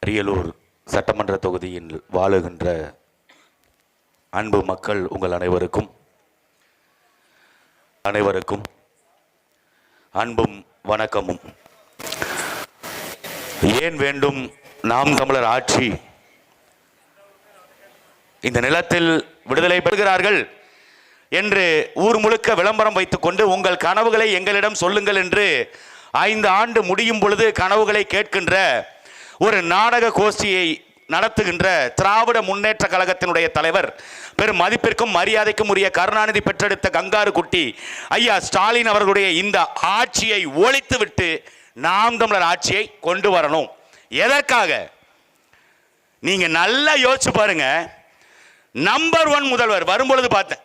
அரியலூர் சட்டமன்ற தொகுதியில் வாழுகின்ற அன்பு மக்கள் உங்கள் அனைவருக்கும் அன்பும் வணக்கமும். ஏன் வேண்டும் நாம் தமிழர் ஆட்சி? இந்த நிலத்தில் விடுதலை பெறுகிறார்கள் என்று ஊர் முழுக்க விளம்பரம் வைத்துக்கொண்டு உங்கள் கனவுகளை எங்களிடம் சொல்லுங்கள் என்று 5 ஆண்டு முடியும் பொழுது கனவுகளை கேட்கின்ற ஒரு நாடக கோஷ்டியை நடத்துகின்ற திராவிட முன்னேற்ற கழகத்தினுடைய தலைவர், பெரும் மதிப்பிற்கும் மரியாதைக்கும் உரிய கருணாநிதி பெற்றெடுத்த கங்காரு குட்டி ஐயா ஸ்டாலின் அவர்களுடைய இந்த ஆட்சியை ஒழித்துவிட்டு நாம் தமிழர் ஆட்சியை கொண்டு வரணும். எதற்காக? நீங்க நல்லா யோசிச்சு பாருங்க. நம்பர் 1 முதல்வர் வரும்பொழுது பார்த்தேன்,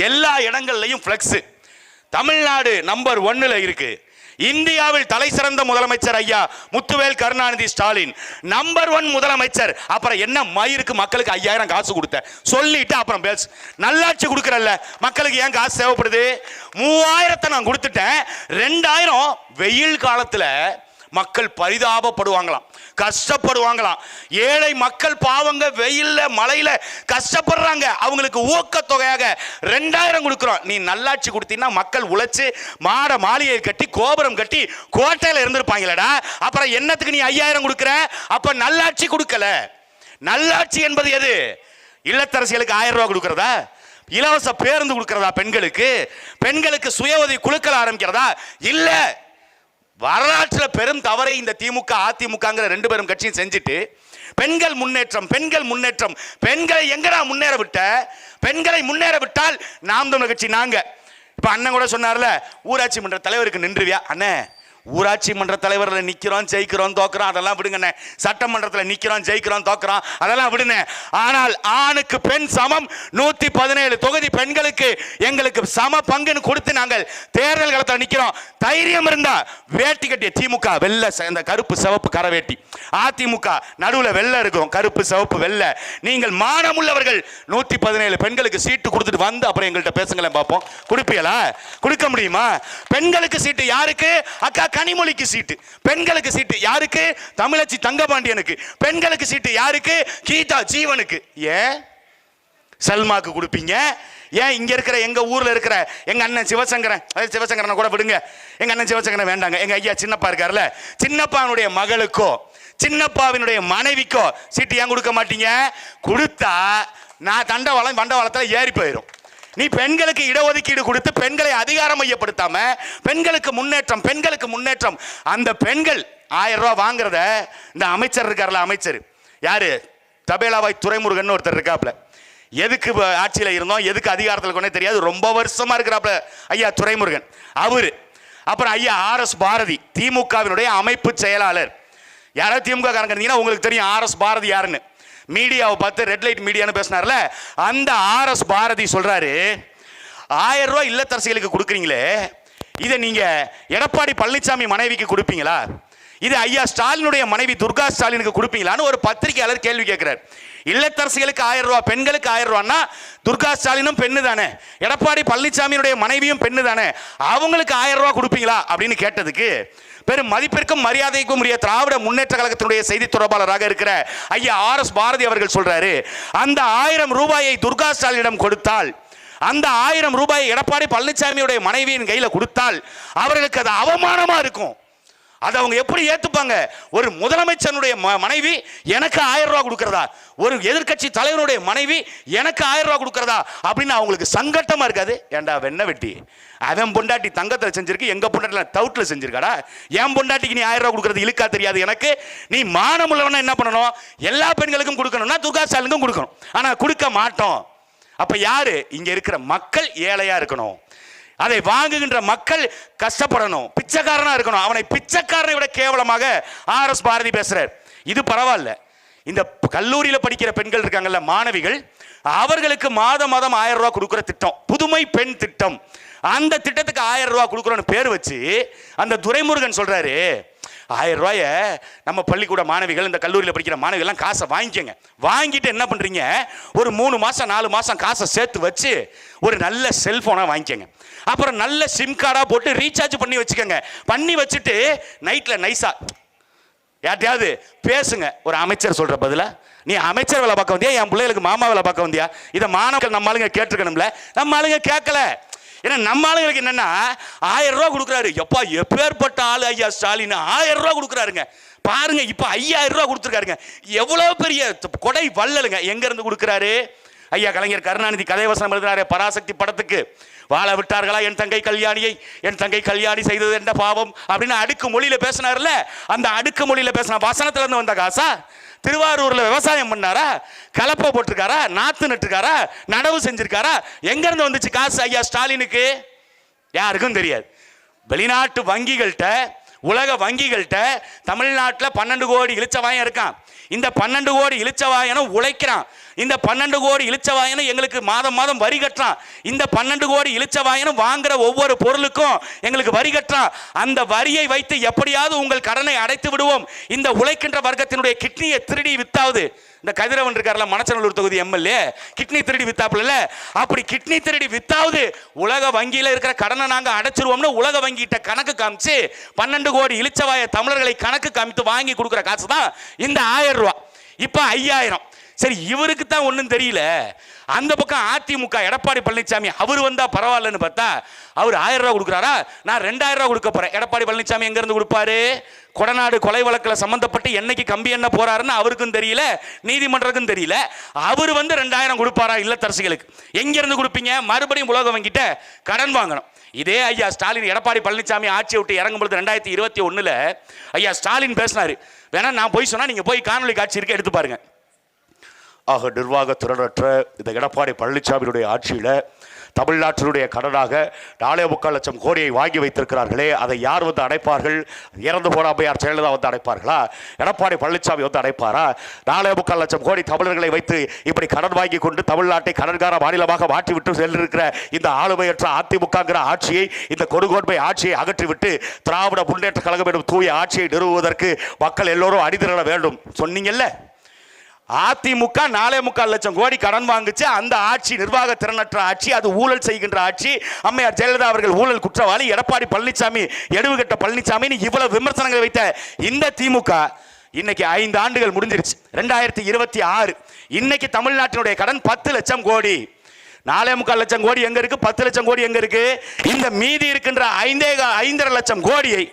எல்லா இடங்கள்லையும் ஃப்ளெக்ஸ். தமிழ்நாடு நம்பர் 1ல இருக்கு. இந்தியாவில் தலை சிறந்த முதலமைச்சர் ஐயா முத்துவேல் கருணாநிதி ஸ்டாலின் நம்பர் 1 முதலமைச்சர். அப்புறம் என்ன மயிருக்கு மக்களுக்கு 5000 காசு கொடுத்த சொல்லிட்டு அப்புறம் பேசு. நல்லாட்சி கொடுக்கறல்ல, மக்களுக்கு ஏன் காசு தேவைப்படுது? 3000 நான் கொடுத்துட்டேன். 2000 வெயில் காலத்துல மக்கள் பரிதாபப்படுவாங்களாம், கஷ்டப்படுவாங்களாம். ஏழை மக்கள் பாவங்க வெயில்ல மழையில கஷ்டப்படுறாங்க. அவங்களுக்கு ஊக்கத்தொகையாக 2000 கொடுக்குறோம். நீ நல்லாட்சி கொடுத்தீங்கன்னா மக்கள் உழைச்சு மாட மாளிகை கட்டி கோபுரம் கட்டி கோட்டையில இருந்திருப்பாங்களடா. அப்புறம் என்னத்துக்கு நீ 5000 கொடுக்குற? அப்ப நல்லாட்சி கொடுக்கல. நல்லாட்சி என்பது எது? இல்லத்தரசிகளுக்கு 1000 ரூபாய் கொடுக்கறதா? இலவச பேருந்து கொடுக்கறதா? பெண்களுக்கு சுய உதவி குழுக்கள் ஆரம்பிக்கிறதா? இல்ல. வரலாற்றில் பெரும் தவறை இந்த திமுக அதிமுகங்கிற 2 பேரும் கட்சியும் செஞ்சுட்டு பெண்கள் முன்னேற்றம் பெண்களை எங்கடா முன்னேற விட்ட? பெண்களை முன்னேற விட்டால் நாம் தமிழர் கட்சி நாங்க. இப்ப அண்ணன் கூட சொன்னார்ல, ஊராட்சி மன்ற தலைவருக்கு நின்றுவியா? அண்ணே, ஊராட்சி மன்ற தலைவரில் நிற்கிறோம், ஜெயிக்கிறோம், தோக்குறோம், அதெல்லாம் விடுங்கண்ணே. சட்டமன்றத்தில் நிற்கிறோம், ஜெயிக்கிறோம், தோக்குறோம், அதெல்லாம் விடுங்க. ஆனால் ஆணுக்கு பெண் சமம் 117 தொகுதி பெண்களுக்கு எங்களுக்கு சம பங்குன்னு கொடுத்து நாங்கள் தேர்தல் களத்தில் நிற்கிறோம். தைரியம் இருந்தா வேட்டி கட்டிய திமுக வெள்ளை, இந்த கருப்பு சிவப்பு கரை வேட்டி, அதிமுக நடுவில் வெள்ளை இருக்கும், கருப்பு சிவப்பு வெள்ளை. நீங்கள் மானமுள்ளவர்கள் 117 பெண்களுக்கு சீட்டு கொடுத்துட்டு வந்து அப்புறம் எங்கள்கிட்ட பேசுங்களேன் பார்ப்போம். கொடுப்பீங்களா? கொடுக்க முடியுமா? பெண்களுக்கு சீட்டு யாருக்கு? அக்கா கனிமொழிக்கு சீட்டு. பெண்களுக்கு சீட்டு யாருக்கு? தமிழச்சி தங்கபாண்டியனுக்கு. பெண்களுக்கு சீட்டு யாருக்கு? கீதா ஜீவனுக்கு. ஏன் சல்மாக்கு கொடுப்பீங்க? ஏன் இங்க இருக்கிற எங்க ஊர்ல இருக்கிற எங்க அண்ணன் சிவசங்கரனை கூட விடுங்க. எங்க அண்ணன் சிவசங்கரன் வேண்டாங்க. எங்க ஐயா சின்னப்பா இருக்காருல்ல, சின்னப்பாவினுடைய மகளுக்கோ சின்னப்பாவினுடைய மனைவிக்கோ சீட்டு ஏன் கொடுக்க மாட்டீங்க? கொடுத்தா நான் தண்டவாளத்தில் ஏறி போயிடும். நீ பெண்களுக்கு இடஒதுக்கீடு கொடுத்து பெண்களை அதிகாரம் மையப்படுத்தாம பெண்களுக்கு முன்னேற்றம் அந்த பெண்கள் 1000 ரூபாய் வாங்குறத இந்த அமைச்சர் இருக்கார்ல, அமைச்சர் யாரு? தபேலாவாய் துரைமுருகன் ஒருத்தர் இருக்காப்ல. எதுக்கு ஆட்சியில் இருந்தோம், எதுக்கு அதிகாரத்தில் கொண்டே தெரியாது, ரொம்ப வருஷமா இருக்கிறாப்ல ஐயா துரைமுருகன் அவரு. அப்புறம் ஐயா RS பாரதி, திமுகவினுடைய அமைப்பு செயலாளர். யாராவது திமுக காரங்க இருந்தீங்கன்னா உங்களுக்கு தெரியும் RS பாரதி யாருன்னு. மீடியாவை பார்த்து ரெட் லைட் மீடியான்னு பேசினார்ல, அந்த RS பாரதி சொல்றாரு, 1000 ரூபாய் இல்லத்தரசிகளுக்கு கொடுக்குறீங்களே, இதை நீங்க எடப்பாடி பழனிசாமி மனைவிக்கு கொடுப்பீங்களா? இது ஐயா ஸ்டாலினுடைய மனைவி துர்கா ஸ்டாலினுக்கு கொடுப்பீங்களான்னு ஒரு பத்திரிகையாளர் கேள்வி கேட்கிறார். இல்லத்தரசிகளுக்கு 1000 ரூபாய், பெண்களுக்கு 1000 ரூபான்னா துர்கா ஸ்டாலினும் பெண்ணு தானே, எடப்பாடி பழனிசாமியினுடைய மனைவியும் பெண்ணு தானே, அவங்களுக்கு 1000 ரூபாய் கொடுப்பீங்களா அப்படின்னு கேட்டதுக்கு பெரும் மதிப்பிற்கும் மரியாதைக்கும் உரிய திராவிட முன்னேற்ற கழகத்தினுடைய செய்தி தொடர்பாளராக இருக்கிற ஐயா RS பாரதி அவர்கள் சொல்றாரு, அந்த 1000 ரூபாயை துர்கா ஸ்டாலினிடம் கொடுத்தால், அந்த 1000 ரூபாயை எடப்பாடி பழனிசாமியுடைய மனைவியின் கையில கொடுத்தால் அவர்களுக்கு அது அவமானமா இருக்கும். அதை அவங்க எப்படி ஏத்துப்பாங்க? ஒரு முதலமைச்சருடைய மனைவி எனக்கு 1000 ரூபாய் கொடுக்கறதா, ஒரு எதிர்கட்சி தலைவருடைய மனைவி எனக்கு 1000 ரூபாய் கொடுக்கறதா அப்படின்னு அவங்களுக்கு சங்கட்டமா இருக்காது? ஏண்டா வெண்ண வெட்டி, அவன் பொண்டாட்டி தங்கத்தில் செஞ்சிருக்கு, எங்க பொண்டாட்டி தவுட்ல செஞ்சிருக்காடா, என் பொண்டாட்டிக்கு நீ 1000 ரூபாய் கொடுக்கறது இழுக்கா தெரியாது எனக்கு? நீ மானமுள்ளவனா என்ன பண்ணணும்? எல்லா பெண்களுக்கும் கொடுக்கணும்னா துர்கா ஸ்டாலினுக்கும் கொடுக்கணும். ஆனா கொடுக்க மாட்டோம். அப்ப யாரு? இங்க இருக்கிற மக்கள் ஏழையா இருக்கணும், அதை வாங்குகின்ற மக்கள் கஷ்டப்படணும், பிச்சைக்காரனா இருக்கணும். அவனை பிச்சைக்காரனை விட கேவலமாக RS பாரதி பேசுறார். இது பரவாயில்ல. இந்த கல்லூரியில படிக்கிற பெண்கள் இருக்காங்கல்ல, மாணவிகள், அவர்களுக்கு மாதம் 1000 ரூபாய் கொடுக்கிற திட்டம் புதுமை பெண் திட்டம். அந்த திட்டத்துக்கு 1000 ரூபாய் கொடுக்குறோன்னு பேர் வச்சு அந்த துரைமுருகன் சொல்றாரு, 1000 ரூபாய நம்ம பள்ளிக்கூட மாணவிகள், இந்த கல்லூரியில் படிக்கிற மாணவிகள்லாம் காசை வாங்கிக்கங்க. வாங்கிட்டு என்ன பண்றீங்க? ஒரு 3 மாசம் 4 மாசம் காசை சேர்த்து வச்சு ஒரு நல்ல செல்போனை வாங்கிக்கங்க. அப்புறம் நல்ல சிம் கார்டா போட்டு ரீசார்ஜ் பண்ணி வச்சுக்கோங்க. பண்ணி வச்சுட்டு நைட்ல நைஸா யார்ட்டையாவது பேசுங்க. ஒரு அமைச்சர் சொல்ற பதிலா நீ அமைச்சர் வேலை பார்க்க வந்தியா, என் பிள்ளைகளுக்கு மாமா வேலை பார்க்க வந்தியா? இதை மாணவர்கள் நம்ம ஆளுங்க கேட்டிருக்கணும்ல. நம்ம ஆளுங்க கேட்கல. ஏன்னா நம்ம ஆளுங்களுக்கு என்னன்னா 1000 ரூபா கொடுக்குறாரு. எப்பா எப்பேற்பட்ட ஆளு ஐயா ஸ்டாலின், 1000 ரூபா கொடுக்குறாருங்க. பாருங்க, இப்ப 5000 ரூபா கொடுத்துருக்காருங்க. எவ்வளவு பெரிய கொடை வள்ளலுங்க. எங்க இருந்து கொடுக்குறாரு? ஐயா கலைஞர் கருணாநிதி கதைவசனம் எழுதுறாரு பராசக்தி படத்துக்கு. வாழ விட்டார்களா என் தங்கை கல்யாணியை, என் தங்கை கல்யாணி செய்தது என்ன பாவம் அப்படின்னு அடுக்கு மொழியில பேசினார்ல. அந்த அடுக்கு மொழியில பேசின வசனத்துல இருந்து வந்த காசா? திருவாரூர்ல விவசாயம் பண்ணாரா? கலப்பை போட்டிருக்காரா? நாத்து நட்டுருக்காரா? நடவு செஞ்சிருக்காரா? எங்க இருந்து வந்துச்சு காசு ஐயா ஸ்டாலினுக்கு? யாருக்கும் தெரியாது. வெளிநாட்டு வங்கிகள்கிட்ட, உலக வங்கிகள்கிட்ட தமிழ்நாட்டில் 12 கோடி இளிச்சவாயன் இருக்கான். இந்த 12 கோடி இளிச்சவாயனும் உழைக்கிறான். இந்த 12 கோடி இளிச்சவாயனும் எங்களுக்கு மாதம் மாதம் வரி கட்டுறான். இந்த 12 கோடி இளிச்சவாயனும் வாங்குற ஒவ்வொரு பொருளுக்கும் எங்களுக்கு வரி கட்டுறான். அந்த வரியை வைத்து எப்படியாவது உங்கள் கடனை அடைத்து விடுவோம். இந்த உழைக்கின்ற வர்க்கத்தினுடைய கிட்னியை திருடி வித்தாவது, இந்த கதிரவன் இருக்கார்ல மணச்சநல்லூர் தொகுதி எம்எல்ஏ, கிட்னி திருடி வித்தாப்புல, அப்படி கிட்னி திருடி வித்தாவது உலக வங்கியில் இருக்கிற கடனை நாங்க அடைச்சிருவோம்னு உலக வங்கிட்ட கணக்கு காமிச்சு 12 கோடி இளிச்சவாய தமிழர்களை கணக்கு காமித்து வாங்கி கொடுக்குற காசு தான் இந்த 1000 ரூபா. இப்ப 5000. சரி, இவருக்கு தான் ஒன்றும் தெரியல. அந்த பக்கம் அதிமுக எடப்பாடி பழனிசாமி அவர் வந்தா பரவாயில்லன்னு பார்த்தா அவர் 1000 ரூபா கொடுக்குறாரா? நான் 2000 ரூபா கொடுக்க போறேன். எடப்பாடி பழனிசாமி எங்க இருந்து கொடுப்பாரு? கொடநாடு கொலை வழக்கில் சம்பந்தப்பட்டு என்னைக்கு கம்பி என்ன போறாருன்னு அவருக்கும் தெரியல, நீதிமன்றத்துக்கும் தெரியல. அவர் வந்து 2000 கொடுப்பாரா இல்லத்தரசிகளுக்கு? எங்க இருந்து கொடுப்பீங்க? மறுபடியும் உலக வங்கிட்ட கடன் வாங்கணும். இதே ஐயா ஸ்டாலின் எடப்பாடி பழனிசாமி ஆட்சியை விட்டு இறங்கும்போது 2021 ஐயா ஸ்டாலின் பேசினாரு. வேணா நான் போய் சொன்னா நீங்க போய் காணொலி காட்சி இருக்க எடுத்து பாருங்க. ஆக நிர்வாக திறனற்ற இந்த எடப்பாடி பழனிசாமியுடைய ஆட்சியில் தமிழ்நாட்டினுடைய கடனாக 4.25 லட்சம் கோடியை வாங்கி வைத்திருக்கிறார்களே, அதை யார் வந்து அடைப்பார்கள்? இறந்து போன அம்மையார் ஜெயலலிதா வந்து அடைப்பார்களா? எடப்பாடி பழனிசாமி வந்து அடைப்பாரா? 4.25 லட்சம் கோடி தமிழர்களை வைத்து இப்படி கடன் வாங்கி கொண்டு தமிழ்நாட்டை கடன்கார மாநிலமாக மாற்றிவிட்டு சென்றிருக்கிற இந்த ஆளுமையற்ற அதிமுகங்கிற ஆட்சியை, இந்த கொடுங்கோன்மை ஆட்சியை அகற்றிவிட்டு திராவிட முன்னேற்ற கழகம் எனும் தூய ஆட்சியை நிறுவுவதற்கு மக்கள் எல்லோரும் அணிதிரள வேண்டும் சொன்னீங்கல்ல. அதிமுக 4.25 லட்சம் கோடி கடன் வாங்குச்சு. அந்த ஆட்சி நிர்வாக திறனற்ற ஆட்சி, அது ஊழல் செய்கின்ற ஆட்சி. அம்மையார் ஜெயலலிதா அவர்கள் ஊழல் குற்றவாளி, எடப்பாடி பழனிசாமி எடுவுகட்ட பழனிசாமி, இவ்வளவு விமர்சனங்கள் வைத்த இந்த திமுக இன்னைக்கு 5 ஆண்டுகள் முடிஞ்சிருச்சு. 2026 இன்னைக்கு தமிழ்நாட்டினுடைய கடன் 10 லட்சம் கோடி. 4.25 லட்சம் கோடி எங்க இருக்கு? 10 லட்சம் கோடி எங்க இருக்கு? இந்த மீதி இருக்கின்ற 5.5 லட்சம் கோடியை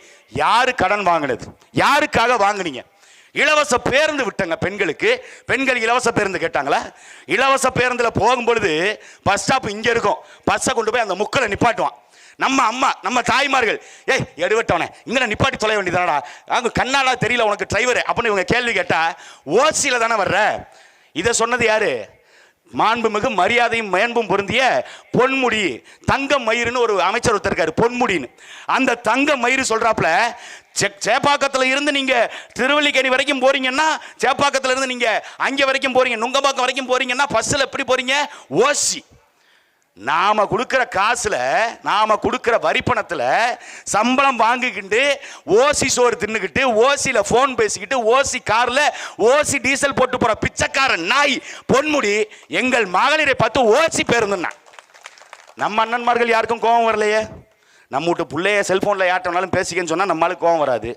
யாரு கடன் வாங்கினது? யாருக்காக வாங்குனீங்க? இலவச பேருந்து விட்டங்க பெண்களுக்கு. பெண்கள் இலவச பேருந்து கேட்டாங்களா? இலவச பேருந்துல போகும்பொழுது பஸ் ஸ்டாப் இங்க இருக்கும், பஸ்ஸை கொண்டு போய் அந்த முக்கலை நிப்பாட்டுவான். நம்ம அம்மா, நம்ம தாய்மார்கள், ஏய் எடுவட்டவனே இங்கே நிப்பாட்டி தொலை வேண்டியதானடா, அங்கே கண்ணாடா தெரியல உனக்கு டிரைவர் அப்படின்னு இவங்க கேள்வி கேட்டா ஓசியில தானே வர்ற. இதை சொன்னது யாரு? மாண்புமிகு மரியாதையும் மேன்பும் பொருந்திய பொன்முடி தங்க மயிருன்னு ஒரு அமைச்சர் ஒருத்தர் இருக்காரு, பொன்முடின்னு. அந்த தங்க மயிறு சொல்றாப்புல, சேப்பாக்கத்துல இருந்து நீங்க திருவல்லிக்கேணி வரைக்கும் போறீங்கன்னா, சேப்பாக்கத்துல இருந்து நீங்க அங்க வரைக்கும் போறீங்க, நுங்கம்பாக்கம் வரைக்கும் போறீங்கன்னா பஸ்ல எப்படி போறீங்க? ஓசி. நாம கொடுக்கிற காசுல, நாம கொடுக்கிற வரி பணத்துல சம்பளம் வாங்கிக்கிட்டு ஓசி சோறு தின்னுக்கிட்டு, ஓசியில போன் பேசிக்கிட்டு, ஓசி கார்ல ஓசி டீசல் போட்டு போற பிச்சைக்காரன் நாய் பொன்முடி எங்கள் மகளிரை பார்த்து ஓசி பேருந்துன்னா. நம்ம அண்ணன்மார்கள் யாருக்கும் கோபம் வரலையே. நம்ம வீட்டு பிள்ளைய செல்போன்ல யார்ட்டனாலும் பேசிக்கன்னு சொன்னா நம்மளுக்கு கோபம் வராது.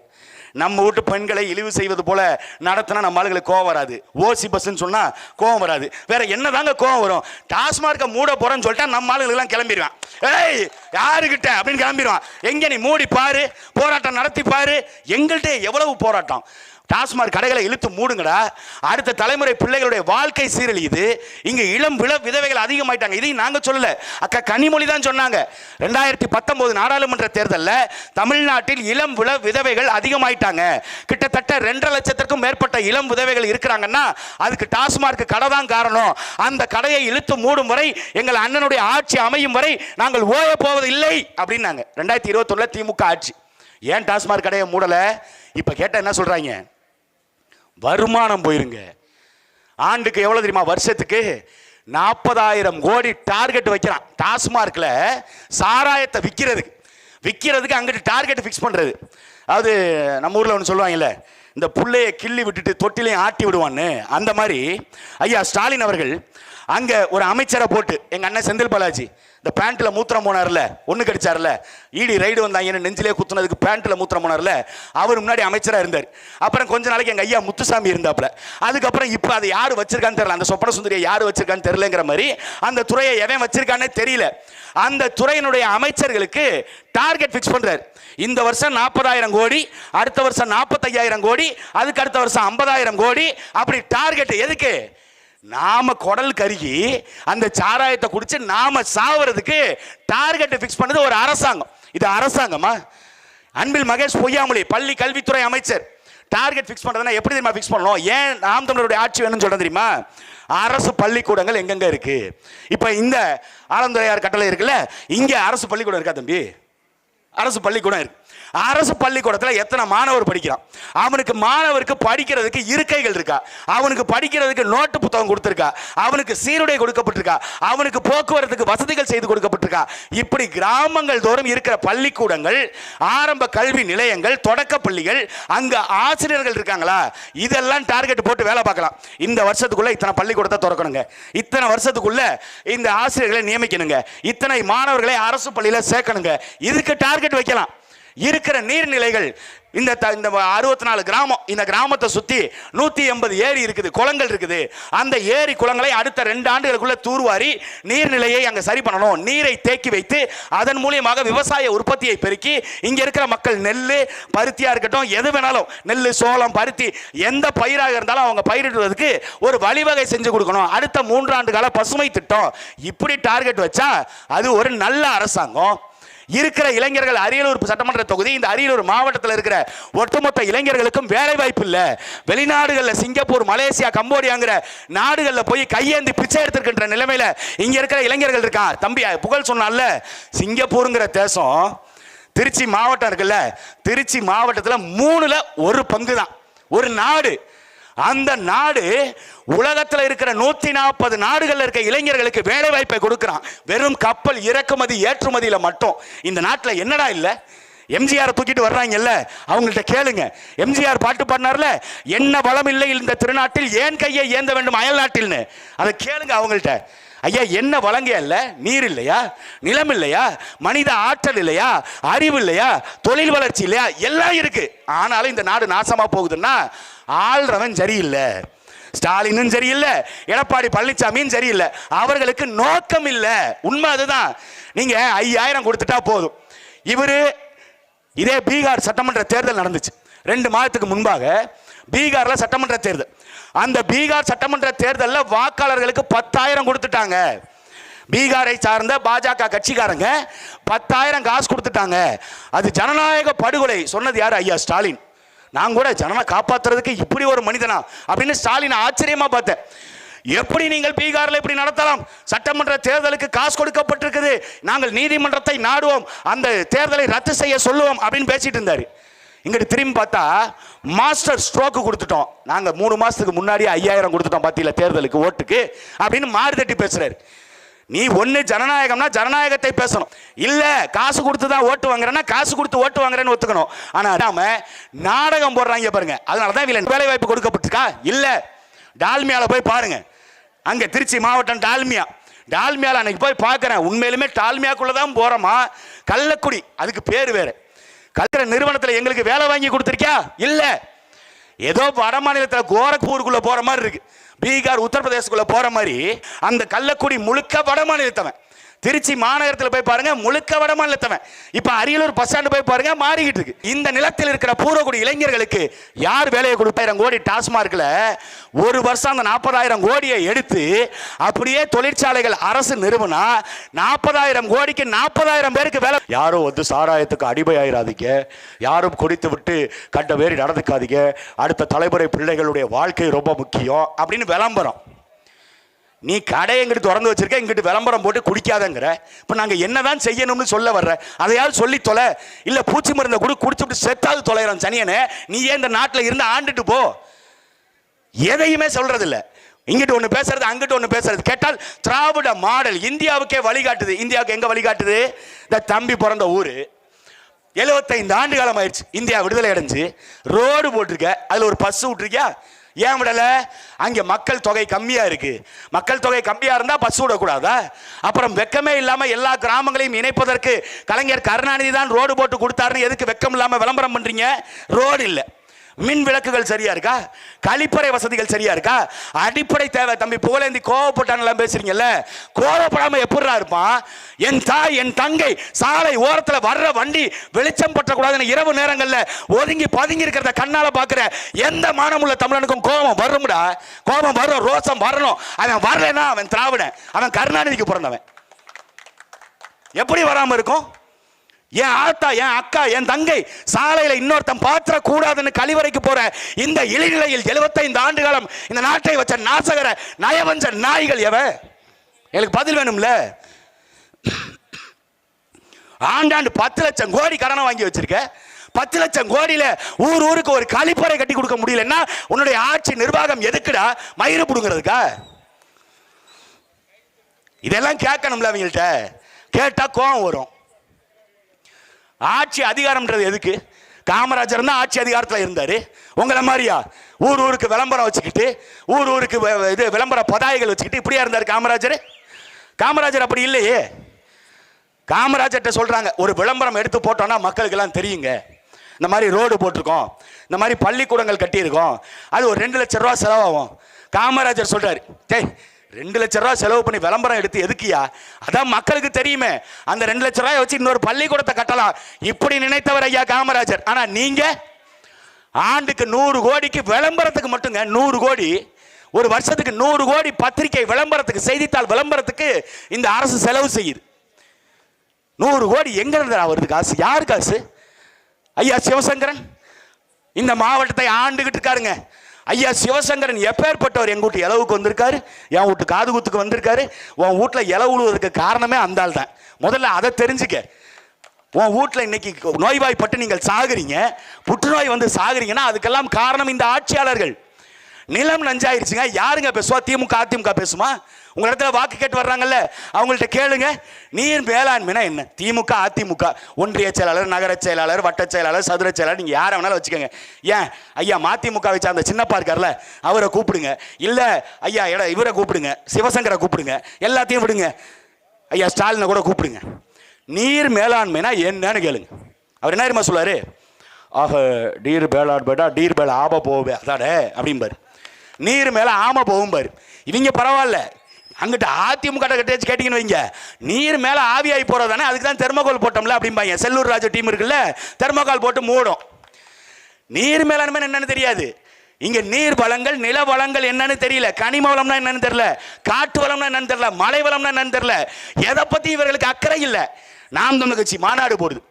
நம்ம வீட்டு பெண்களை இழிவு செய்வது போல நடத்தினா நம்ம ஆளுங்களுக்கு கோவம் வராது. ஓசி பஸ்ன்னு சொன்னா கோவம் வராது. வேற என்னதாங்க கோவம் வரும்? டாஸ்மார்க்கை மூட போறேன்னு சொல்லிட்டா நம்ம ஆளுங்களுக்கு எல்லாம் கிளம்பிடுவான். ஏய் யாருக்கிட்ட அப்படின்னு கிளம்பிடுவான். எங்க நீ மூடி பாரு, போராட்டம் நடத்தி பாரு. எங்கள்கிட்ட எவ்வளவு போராட்டம். டாஸ்மாக் கடைகளை இழுத்து மூடுங்கடா. அடுத்த தலைமுறை பிள்ளைகளுடைய வாழ்க்கை சீரழியுது. இங்க இளம் விதவைகள் அதிகமாயிட்டாங்க. இதையும் நாங்க சொல்லல, அக்கா கனிமொழி தான் சொன்னாங்க. 2019 நாடாளுமன்ற தேர்தலில் தமிழ்நாட்டில் இளம் விதவைகள் அதிகமாயிட்டாங்க. கிட்டத்தட்ட 2.5 லட்சத்திற்கும் மேற்பட்ட இளம் விதவைகள் இருக்கிறாங்கன்னா அதுக்கு டாஸ்மாக் கடை தான் காரணம். அந்த கடையை இழுத்து மூடும் வரை, எங்கள் அண்ணனுடைய ஆட்சி அமையும் வரை நாங்கள் ஓய போவது இல்லை அப்படின்னாங்க. 2021 திமுக ஆட்சி. ஏன் டாஸ்மாக் கடையை மூடல? இப்ப கேட்ட என்ன சொல்றாங்க? வருமானம் போயிருங்க. ஆண்டுக்கு எவ்வளவு தெரியுமா? வருஷத்துக்கு 40,000 கோடி டார்கெட் வைக்கிறான். டாஸ்மார்க்ல சாராயத்தை விற்கிறதுக்கு அங்கிட்டு டார்கெட் ஃபிக்ஸ் பண்றது. அது நம்ம ஊர்ல ஒன்று சொல்லுவாங்கல்ல, இந்த புள்ளைய கிள்ளி விட்டுட்டு தொட்டிலையும் ஆட்டி விடுவான்னு. அந்த மாதிரி ஐயா ஸ்டாலின் அவர்கள் அங்க ஒரு அமைச்சரை போட்டு, எங்க அண்ணன் செந்தில் பாலாஜி இந்த பேண்ட்ல மூத்திரம் போனார்ல, ஒண்ணு கடிச்சார்ல, ஈடி ரைடு வந்தாங்க நெஞ்சிலே குத்துனதுக்கு பேண்ட்ல மூத்திரம் போனார்ல, அவர் முன்னாடி அமைச்சரா இருந்தார். அப்புறம் கொஞ்ச நாளைக்கு எங்க ஐயா முத்துசாமி இருந்தாப்ல. அதுக்கப்புறம் இப்ப அதை யாரு வச்சிருக்கான்னு தெரியல, அந்த சொப்பன சுந்தரியை யாரு வச்சிருக்கான்னு தெரியலங்கிற மாதிரி அந்த துறையை எவன் வச்சிருக்கானே தெரியல. அந்த துறையினுடைய அமைச்சர்களுக்கு டார்கெட் பிக்ஸ் பண்றாரு. இந்த வருஷம் 40,000 கோடி, அடுத்த வருஷம் 45,000 கோடி, அதுக்கு அடுத்த வருஷம் 50,000 கோடி, அப்படி டார்கெட். எதுக்கு? நாம குடல் கருகி அந்த சாராயத்தை குடிச்சு நாம சாவறதுக்கு டார்கெட் பிக்ஸ் பண்ணது ஒரு அரசாங்கம். இது அரசாங்கமா? அன்பில் மகேஷ் பொய்யாமொழி பள்ளி கல்வித்துறை அமைச்சர் டார்கெட் பிக்ஸ் பண்றதுனா எப்படி தெரியுமா பிக்ஸ் பண்ணணும்? ஏன் நாம் தமிழருடைய ஆட்சி வேணும்னு சொல்றது தெரியுமா? அரசு பள்ளிக்கூடங்கள் எங்கெங்க இருக்கு? இப்ப இந்த ஆலந்துறையார் கட்டளை இருக்குல்ல, இங்க அரசு பள்ளிக்கூடம் இருக்கா தம்பி? அரசு பள்ளிக்கூடம் இருக்கு. அரசு பள்ளிக்கூடத்தில் எத்தனை மாணவர் படிக்கிறான்? அவனுக்கு மாணவருக்கு படிக்கிறதுக்கு இருக்கைகள் இருக்கா? அவனுக்கு படிக்கிறதுக்கு நோட்டு புத்தகம் கொடுத்துருக்கா? அவனுக்கு சீருடை கொடுக்கப்பட்டிருக்கா? அவனுக்கு போக்குவரத்துக்கு வசதிகள் செய்து கொடுக்கப்பட்டிருக்கா? இப்படி கிராமங்கள் தோறும் இருக்கிற பள்ளிக்கூடங்கள், ஆரம்ப கல்வி நிலையங்கள், தொடக்க பள்ளிகள், அங்க ஆசிரியர்கள் இருக்காங்களா? இதெல்லாம் டார்கெட் போட்டு வேலை பார்க்கலாம். இந்த வருஷத்துக்குள்ள இத்தனை பள்ளிக்கூடத்தை திறக்கணுங்க, இத்தனை வருஷத்துக்குள்ள இந்த ஆசிரியர்களை நியமிக்கணுங்க, இத்தனை மாணவர்களை அரசு பள்ளியில சேர்க்கணுங்க. இதுக்கு டார்கெட் வைக்கலாம். இருக்கிற நீர்நிலைகள் இந்த 64 கிராமம், இந்த கிராமத்தை சுத்தி 180 ஏரி இருக்குது, குளங்கள் இருக்குது. அந்த ஏரி குளங்களை அடுத்த 2 ஆண்டுகளுக்குள்ள தூர்வாரி நீர்நிலையை அங்க சரி பண்ணணும். நீரை தேக்கி வைத்து அதன் மூலியமாக விவசாய உற்பத்தியை பெருக்கி இங்க இருக்கிற மக்கள் நெல், பருத்தியா இருக்கட்டும், எது வேணாலும் நெல், சோளம், பருத்தி எந்த பயிராக இருந்தாலும் அவங்க பயிரிடுவதற்கு ஒரு வழிவகை செஞ்சு கொடுக்கணும். அடுத்த 3 ஆண்டு கால பசுமை திட்டம். இப்படி டார்கெட் வச்சா அது ஒரு நல்ல அரசாங்கம். இருக்கிற இளைஞர்கள், அரியலூர் சட்டமன்ற தொகுதி, இந்த அரியலூர் மாவட்டத்தில் இருக்கிற ஒட்டுமொத்த இளைஞர்களுக்கும் வேலை வாய்ப்பு இல்லை. வெளிநாடுகளில் சிங்கப்பூர், மலேசியா, கம்போடியாங்கிற நாடுகளில் போய் கையேந்தி பிச்சை எடுத்துக்கின்ற நிலைமையில இங்க இருக்கிற இளைஞர்கள் இருக்கான். தம்பி புகழ் சொன்னால, சிங்கப்பூருங்கிற தேசம் திருச்சி மாவட்டம் இருக்குல்ல, திருச்சி மாவட்டத்தில் 3ல் 1 பங்கு தான் ஒரு நாடு. அந்த நாடு உலகத்தில் இருக்கிற 140 நாடுகளில் இருக்க இளைஞர்களுக்கு வேலை வாய்ப்பை கொடுக்கிறான். வெறும் கப்பல் இறக்குமதி ஏற்றுமதியில மட்டும். இந்த நாட்டில் என்னடா இல்ல? எம்ஜிஆர் தூக்கிட்டு வர்றாங்கல்ல, அவங்கள்ட்ட கேளுங்க. எம்ஜிஆர் பாட்டு பாடினார்ல, என்ன வளம் இல்லை இந்த திருநாட்டில், ஏன் கையை ஏந்த வேண்டும் அயல் நாட்டில்னு. அதை கேளுங்க அவங்கள்ட்ட. ஐயா, என்ன வழங்க இல்ல? நீர் இல்லையா? நிலம் இல்லையா? மனித ஆற்றல் இல்லையா? அறிவு இல்லையா? தொழில் வளர்ச்சி இல்லையா? எல்லாம் இருக்கு. ஆனாலும் இந்த நாடு நாசமா போகுதுன்னா ஆள்றவன் சரியில்லை. ஸ்டாலினும் சரியில்லை, எடப்பாடி பழனிசாமியும் சரியில்லை. அவர்களுக்கு நோக்கம் இல்லை. உண்மை அதுதான். நீங்க 5000 கொடுத்துட்டா போதும். இவரு இதே பீகார் சட்டமன்ற தேர்தல் நடந்துச்சு 2 மாதத்துக்கு முன்பாக. பீகார்ல சட்டமன்ற தேர்தல். அந்த பீகார் சட்டமன்ற தேர்தலில் வாக்காளர்களுக்கு 10,000 கொடுத்துட்டாங்க. பீகாரை சார்ந்த பாஜக கட்சிக்காரங்க 10,000 காசு கொடுத்துட்டாங்க. அது ஜனநாயக படுகொலை. சொன்னது யாரு? ஐயா ஸ்டாலின். நான் கூட ஜனநாயகம் காப்பாற்றுறதுக்கு இப்படி ஒரு மனிதனா அப்படின்னு ஸ்டாலின் ஆச்சரியமா பார்த்தேன். எப்படி நீங்கள் பீகாரில் இப்படி நடத்தலாம்? சட்டமன்ற தேர்தலுக்கு காசு கொடுக்கப்பட்டிருக்குது, நாங்கள் நீதிமன்றத்தை நாடுவோம், அந்த தேர்தலை ரத்து செய்ய சொல்லுவோம் அப்படின்னு பேசிட்டு இருந்தாரு. இங்கிட்டு திரும்பி பார்த்தா மாஸ்டர் ஸ்ட்ரோக்கு கொடுத்துட்டோம், நாங்கள் 3 மாசத்துக்கு முன்னாடி 5000 கொடுத்துட்டோம் பாத்தீங்களா தேர்தலுக்கு ஓட்டுக்கு அப்படின்னு மாறு தட்டி பேசுறாரு. நீ ஒன்னு ஜனநாயகம்னா ஜனநாயகத்தை பேசணும், இல்ல காசு கொடுத்து தான் ஓட்டு வாங்குறேன்னா காசு கொடுத்து ஓட்டு வாங்குறேன்னு ஒத்துக்கணும். ஆனா நாம நாடகம் போடுறாங்க பாருங்க. அதனாலதான் வேலை வாய்ப்பு கொடுக்கப்பட்டிருக்கா? இல்ல. டால்மியால போய் பாருங்க, அங்க திருச்சி மாவட்டம் டால்மியால அன்னைக்கு போய் பார்க்கிறேன். உண்மையிலுமே டால்மியாக்குள்ளதான் போறோமா? கள்ளக்குடி, அதுக்கு பேர் வேற. கல்கிற நிறுவனத்தில் எங்களுக்கு வேலை வாங்கி கொடுத்திருக்கியா? இல்ல. ஏதோ வட மாநிலத்தில் கோரக்பூருக்குள்ள போற மாதிரி இருக்கு, பீகார் உத்தரப்பிரதேசக்குள்ள போற மாதிரி. அந்த கள்ளக்குடி முழுக்க வட மாநிலத்தவன். திருச்சி மாநகரத்தில் போய் பாருங்க, முழுக்க வட மாநிலத்தவன். இப்ப அரியலூர் பஸ் ஸ்டாண்ட் போய் பாருங்க, மாறிக்கிட்டு இருக்கு. இந்த நிலத்தில் இருக்கிற பூர்வகுடி இளைஞர்களுக்கு யார் வேலையை கொடுப்பாயிரம் கோடி டாஸ்மார்க்ல ஒரு வருஷம் அந்த 40,000 கோடியை எடுத்து அப்படியே தொழிற்சாலைகள் அரசு நிறுவனா 40,000 கோடிக்கு 40,000 பேருக்கு வேலை. யாரும் வந்து சாராயத்துக்கு அடிமை ஆயிராதீங்க, யாரும் குடித்து விட்டு கண்ட வேறி நடந்துக்காதீங்க, அடுத்த தலைமுறை பிள்ளைகளுடைய வாழ்க்கை ரொம்ப முக்கியம் அப்படின்னு விளம்பரம். நீ கடை எங்கிட்டு திறந்து வச்சிருக்க, இங்கிட்டு விளம்பரம் போட்டு குடிக்காதங்கிற. இப்ப நாங்க என்னதான் செய்யணும்னு சொல்ல வர்ற, அதையாவது சொல்லி தொலை. இல்ல பூச்சி மருந்தை கூட குடிச்சுட்டு செத்தாவது தொலைறான் சனியனே. நீ ஏன் இந்த நாட்டில் இருந்து ஆண்டுட்டு போ. எதையுமே சொல்றது இல்ல. இங்கிட்டு ஒண்ணு பேசுறது, அங்கிட்டு ஒண்ணு பேசுறது. கேட்டால் திராவிட மாடல் இந்தியாவுக்கே வழிகாட்டுது. இந்தியாவுக்கு எங்க வழிகாட்டுது? இந்த தம்பி பிறந்த ஊரு 75 ஆண்டு காலம் ஆயிடுச்சு. இந்தியா விடுதலை அடைஞ்சு ரோடு போட்டிருக்க, அதுல ஒரு பஸ் விட்டுருக்கியா? ஏன் விடல? அங்க மக்கள் தொகை கம்மியா இருக்கு. மக்கள் தொகை கம்மியா இருந்தா பஸ் விடக்கூடாதா? அப்புறம் வெக்கமே இல்லாம எல்லா கிராமங்களையும் இணைப்பதற்கு கலைஞர் கருணாநிதி தான் ரோடு போட்டு கொடுத்தாருன்னு எதுக்கு வெக்கம் இல்லாம விளம்பரம் பண்றீங்க? ரோடு இல்ல, மின் விளக்குகள் சரியா இருக்கா? கழிப்பறை வசதிகள் சரியா இருக்கா? அடிப்படை தேவை. தம்பி புகழேந்தி கோவப்பட்டான் பேசுறீங்கல்ல, கோவப்படாம எப்படிரா இருப்பான்? என் தாய் என் தங்கை சாலை ஓரத்துல வர்ற வண்டி வெளிச்சம் பற்றக்கூடாதுன்னு இரவு நேரங்கள்ல ஒதுங்கி பதுங்கி இருக்கிறத கண்ணால பாக்குற எந்த மானமுள்ள தமிழனுக்கும் கோபம் வரும்டா. கோபம் வரும், ரோசம் வரணும். அவன் வரலன்னா அவன் திராவிடன், அவன் கருணாநிதிக்கு பிறந்தவன். எப்படி வராம இருக்கும்? என் ஆத்தா என் அக்கா என் தங்கை சாலையில இன்னொருத்தன் பாத்திர கூடாதுன்னு கழிவறைக்கு போற இந்த இளைநிலையில் 75 ஆண்டு காலம் இந்த நாட்டை வச்ச நாசகர நயவஞ்ச நாய்கள் எவ? எனக்கு பதில் வேணும்ல. ஆண்டாண்டு 10 லட்சம் கோடி கடனை வாங்கி வச்சிருக்க. 10 லட்சம் கோடியில ஊருக்கு ஒரு கழிப்பறை கட்டி கொடுக்க முடியலன்னா உன்னுடைய ஆட்சி நிர்வாகம் எதுக்குடா? மயிறு புடுங்கிறதுக்கா? இதெல்லாம் கேட்கணும்ல அவங்கள்ட்ட. கேட்டா கோவம் வரும். ஆட்சி அதிகாரம்ன்றது எதுக்கு? காமராஜர் தான் ஆட்சி அதிகாரத்தில் இருந்தாரு. உங்களை மாதிரியா ஊருக்கு விளம்பரம் வச்சுக்கிட்டு ஊருக்கு இது விளம்பர பதாகைகள் வச்சுக்கிட்டு இப்படியா இருந்தார் காமராஜர்? காமராஜர் அப்படி இல்லையே. காமராஜர்கிட்ட சொல்றாங்க, ஒரு விளம்பரம் எடுத்து போட்டோம்னா மக்களுக்கு எல்லாம் தெரியுங்க, இந்த மாதிரி ரோடு போட்டிருக்கோம், இந்த மாதிரி பள்ளிக்கூடங்கள் கட்டியிருக்கோம், அது ஒரு 2 லட்சம் ரூபா செலவாகும். காமராஜர் சொல்றாரு, டேய் 2 லட்சம் ரூபா செலவு பண்ணி விளம்பரம் எடுத்து எதுக்கியா? அதான் மக்களுக்கு தெரியுமே, அந்த 2 லட்சம் ரூபாய் வச்சு இன்னொரு பள்ளிக்கூடத்தை கட்டலாம். இப்படி நினைத்தவர் ஐயா காமராஜர். ஆனா நீங்க ஆண்டுக்கு 100 கோடிக்கு விளம்பரத்துக்கு மட்டுங்க 100 கோடி, ஒரு வருஷத்துக்கு 100 கோடி பத்திரிகை விளம்பரத்துக்கு, செய்தித்தாள் விளம்பரத்துக்கு இந்த அரசு செலவு செய்யுது. 100 கோடி எங்க இருந்து வருது காசு? யாரு காசு? ஐயா சிவசங்கரன் இந்த மாவட்டத்தை ஆண்டுகிட்டு இருக்காருங்க. ஐயா சிவசங்கரன் எப்பேற்பட்டவர்? எங்க வீட்டு இலவுக்கு வந்திருக்காரு, என் வீட்டு காது குத்துக்கு வந்திருக்காரு. உன் வீட்டில் இலை உழுவதற்கு காரணமே அந்த ஆள் தான். முதல்ல அதை தெரிஞ்சுக்க. உன் வீட்டில் இன்னைக்கு நோய்வாய்ப்பட்டு நீங்கள் சாகுறீங்க, புற்றுநோய் வந்து சாகுறீங்கன்னா அதுக்கெல்லாம் காரணம் இந்த ஆட்சியாளர்கள். நிலம் நஞ்சாயிருச்சுங்க. யாருங்க பேசுவா? திமுக அதிமுக பேசுமா? உங்க இடத்துல வாக்கு கேட்டு வர்றாங்கல்ல, அவங்கள்ட்ட கேளுங்க. நீர் மேலாண்மைனா என்ன? திமுக அதிமுக ஒன்றிய செயலாளர், நகர செயலாளர், வட்ட செயலாளர், சதுர செயலாளர், நீங்க யாரை வேணாலும் வச்சுக்கோங்க. ஏன் ஐயா மதிமுக வச்ச அந்த சின்னப்பா இருக்கார்ல, அவரை கூப்பிடுங்க. இல்ல ஐயா இவரை கூப்பிடுங்க, சிவசங்கரை கூப்பிடுங்க, எல்லாத்தையும் விடுங்க, ஐயா ஸ்டாலினை கூட கூப்பிடுங்க. நீர் மேலாண்மைனா என்னன்னு கேளுங்க. அவர் என்ன தெரியுமா சொல்லுவாரு? ஆக டீர் மேலாண் பேட்டா டீர் மேல ஆப போவே அதாடே அப்படிம்பாரு. நீர் மேல ஆம போகும் பாரு. இவங்க பரவாயில்ல, அங்கிட்ட அதிமுக கட்டேச்சு கேட்டீங்கன்னு வைங்க, நீர் மேல ஆவியாகி போறதானே, அதுக்கு தான் தெர்மோகால் போட்டோம்ல அப்படிம்பாங்க. செல்லூர் ராஜு டீம் இருக்குல்ல, தெர்மோகால் போட்டு மூடும். நீர் மேலாண்மை என்னன்னு தெரியாது. இங்க நீர் வளங்கள் நில வளங்கள் என்னன்னு தெரியல, கனிம வளம்னா என்னன்னு தெரியல, காட்டு வளம்னா என்னன்னு தெரியல, மலை வளம்னா என்னன்னு தெரியல. எதை பத்தி இவர்களுக்கு அக்கறை இல்லை. நாம் தமிழர் கட்சி மாநாடு போடுது.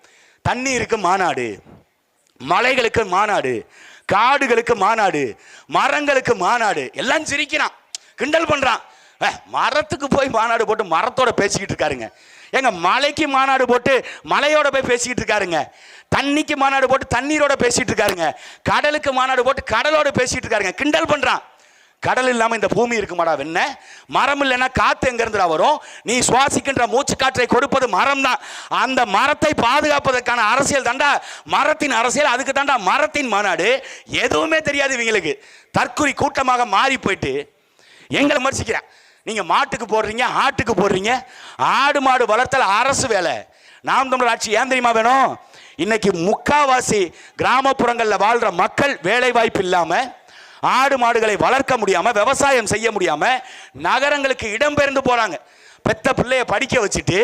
தண்ணீருக்கு மாநாடு, மலைகளுக்கு மாநாடு, காடுகளுக்கு மாநாடு, மரங்களுக்கு மாநாடு. எல்லாம் சிரிக்கிறான், கிண்டல் பண்றான். மரத்துக்கு போய் மாநாடு போட்டு மரத்தோட பேசிக்கிட்டு இருக்காருங்க. எங்க மலைக்கு மாநாடு போட்டு மலையோட போய் பேசிக்கிட்டு இருக்காருங்க. தண்ணிக்கு மாநாடு போட்டு தண்ணீரோட பேசிட்டு இருக்காருங்க. கடலுக்கு மாநாடு போட்டு கடலோட பேசிட்டு இருக்காருங்க. கிண்டல் பண்றான். கடல் இல்லாம இந்த பூமி இருக்குமாடா? என்ன மரம் இல்லைன்னா காத்து எங்க இருந்துடா வரும்? நீ சுவாசிக்கின்ற மூச்சு காற்றை கொடுப்பது மரம் தான். அந்த மரத்தை பாதுகாப்பதற்கான அரசியல் தாண்டா மரத்தின் அரசியல். அதுக்கு தாண்டா மரத்தின் மாநாடு. எதுவுமே தெரியாது இவங்களுக்கு. தற்குறி கூட்டமாக மாறி போயிட்டு எங்களை விமர்சிக்கிறேன். நீங்க மாட்டுக்கு போடுறீங்க, ஆட்டுக்கு போடுறீங்க. ஆடு மாடு வளர்த்தல் அரசு வேலை. நாம் தமிழர் ஆட்சி ஏன் தெரியுமா வேணும்? இன்னைக்கு முக்காவாசி கிராமப்புறங்களில் வாழ்ற மக்கள் வேலை வாய்ப்பு இல்லாம, ஆடு மாடுகளை வளர்க்க முடியாம, விவசாயம் செய்ய முடியாம நகரங்களுக்கு இடம்பெயர்ந்து போறாங்க. பெத்த பிள்ளைய படிக்க வச்சுட்டு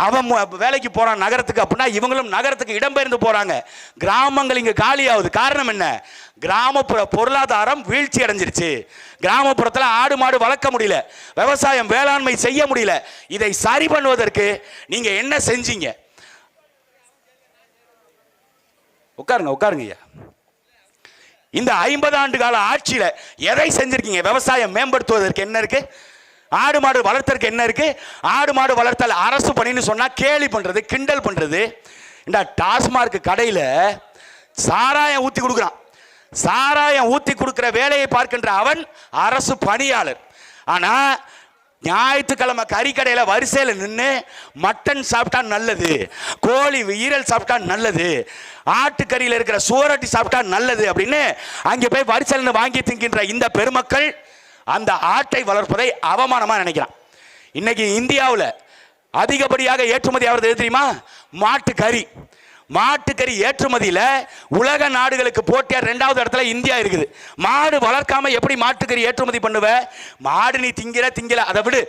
அவன் வேலைக்கு போறான் நகரத்துக்கு. அப்படின்னா இவங்களும் நகரத்துக்கு இடம்பெயர்ந்து போறாங்க. கிராமங்கள் இங்க காலியாகுது. காரணம் என்ன? கிராமப்புற பொருளாதாரம் வீழ்ச்சி அடைஞ்சிருச்சு. கிராமப்புறத்தில் ஆடு மாடு வளர்க்க முடியல, விவசாயம் வேளாண்மை செய்ய முடியல. இதை சரி பண்ணுவதற்கு நீங்க என்ன செஞ்சீங்க? உட்காருங்க உட்காருங்க ஐயா. இந்த 50 ஆண்டு கால ஆட்சியில எதை செஞ்சிருக்கீங்க? விவசாயம் மேம்படுத்துவதற்கு என்ன இருக்கு? ஆடு மாடு வளர்த்தற்கு என்ன இருக்கு? ஆடு மாடு வளர்த்தல் அரசு பணின்னு சொன்னா கேலி பண்றது, கிண்டல் பண்றது. இந்த டாஸ்மார்க் கடையில சாராயம் ஊத்தி கொடுக்குறான். சாராயம் ஊத்தி கொடுக்கிற வேலையை பார்க்கின்ற அவன் அரசு பணியாளர். ஆனா ஞாயிற்றுக்கிழமை கறிக்கடையில் வரிசையில் நின்று மட்டன் சாப்பிட்டா நல்லது, கோழி ஈரல் சாப்பிட்டா நல்லது, ஆட்டுக்கறியில் இருக்கிற சுவரொட்டி சாப்பிட்டா நல்லது அப்படின்னு அங்கே போய் வரிசையில் வாங்கி தின்கின்ற இந்த பெருமக்கள் அந்த ஆட்டை வளர்ப்பதை அவமானமாக நினைக்கிறான். இன்னைக்கு இந்தியாவில் அதிகப்படியாக ஏற்றுமதி ஆகிறது எது தெரியுமா? மாட்டுக்கறி. மாட்டுக்கறி ஏற்றுமதியில் உலக நாடுகளுக்கு போட்டியாக 2வது இடத்துல இந்தியா இருக்குது. மாடு வளர்க்காம எப்படி மாட்டுக்கறி ஏற்றுமதி பண்ணுவ? மாடு நீ திங்கல அதை விடு.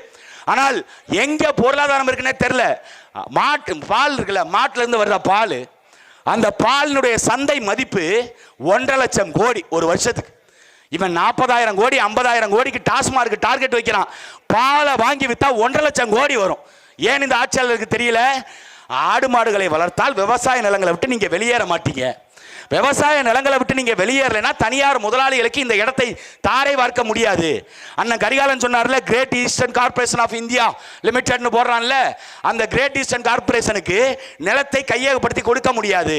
ஆனால் எங்க பொருளாதாரம் இருக்குன்னே தெரியல. மாட்டு பால் இருக்குல்ல, மாட்டுல இருந்து வர்ற பால், அந்த பாலினுடைய சந்தை மதிப்பு 1.5 லட்சம் கோடி ஒரு வருஷத்துக்கு. இவன் 40,000 கோடி 50,000 கோடிக்கு டாஸ்மார்க் டார்கெட் வைக்கிறான். பாலை வாங்கி வித்தா 1.5 லட்சம் கோடி வரும். ஏன் இந்த ஆட்சியாளருக்கு தெரியல? ஆடு மாடுகளை வளர்த்தால் விவசாய நிலங்களை விட்டு நீங்க வெளியேற மாட்டீங்க. விவசாய நிலங்களை விட்டு நீங்க வெளியேறலைன்னா தனியார் முதலாளிகளுக்கு இந்த இடத்தை தாரை வார்க்க முடியாது. அண்ணன் கரிகாலன் சொன்னார்ல, great eastern corporation of India லிமிடெட்னு போடுறான்ல, அந்த கிரேட் ஈஸ்டர்ன் கார்பரேஷனுக்கு நிலத்தை கையகப்படுத்தி கொடுக்க முடியாது.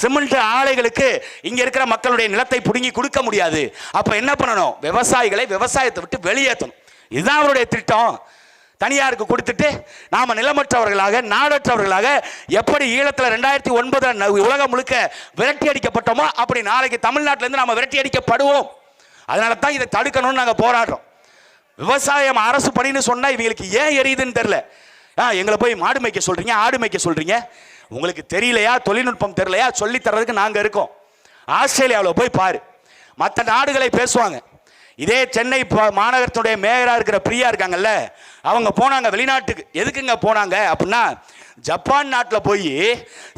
சிமெண்ட் ஆலைகளுக்கு இங்க இருக்கிற மக்களுடைய நிலத்தை புடுங்கி கொடுக்க முடியாது. அப்ப என்ன பண்ணணும்? விவசாயிகளை விவசாயத்தை விட்டு வெளியேற்றணும். இதுதான் அவருடைய திட்டம். தனியாருக்கு கொடுத்துட்டு நாம நிலமற்றவர்களாக நாடற்றவர்களாக எப்படி ஈழத்தில் 2009 உலகம் முழுக்க விரட்டி அடிக்கப்பட்டோமோ அப்படி நாளைக்கு தமிழ்நாட்டிலிருந்து நாம விரட்டி அடிக்கப்படுவோம். அதனால தான் இதை தடுக்கணும்னு நாங்கள் போராடுறோம். விவசாயம் அரசு பணின்னு சொன்னா இவங்களுக்கு ஏன் எரியுதுன்னு தெரியல. எங்களை போய் மாடு மேய்க்க சொல்றீங்க, ஆடு மேய்க்க சொல்றீங்க, உங்களுக்கு தெரியலையா? தொழில்நுட்பம் தெரியலையா? சொல்லி தர்றதுக்கு நாங்க இருக்கோம். ஆஸ்திரேலியாவில் போய் பாரு, மற்ற நாடுகளை பேசுவாங்க. இதே சென்னை மாநகரத்துடைய மேயரா இருக்கிற பிரியா இருக்காங்கல்ல, அவங்க போனாங்க வெளிநாட்டுக்கு. எதுக்குங்க போனாங்க அப்படின்னா, ஜப்பான் நாட்டில் போய்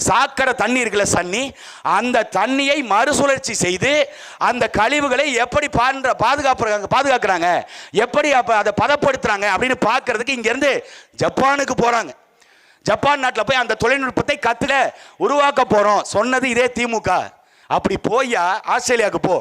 சாக்கடை தண்ணி இருக்குல்ல, சன்னி, அந்த தண்ணியை மறுசுழற்சி செய்து அந்த கழிவுகளை எப்படி பாதுகாக்கிறாங்க, எப்படி அதை பதப்படுத்துறாங்க அப்படின்னு பார்க்கறதுக்கு இங்கேருந்து ஜப்பானுக்கு போறாங்க. ஜப்பான் நாட்டில் போய் அந்த தொழில்நுட்பத்தை கத்துல உருவாக்க போறோம் சொன்னது இதே திமுக. அப்படி போயா ஆஸ்திரேலியாவுக்கு போ,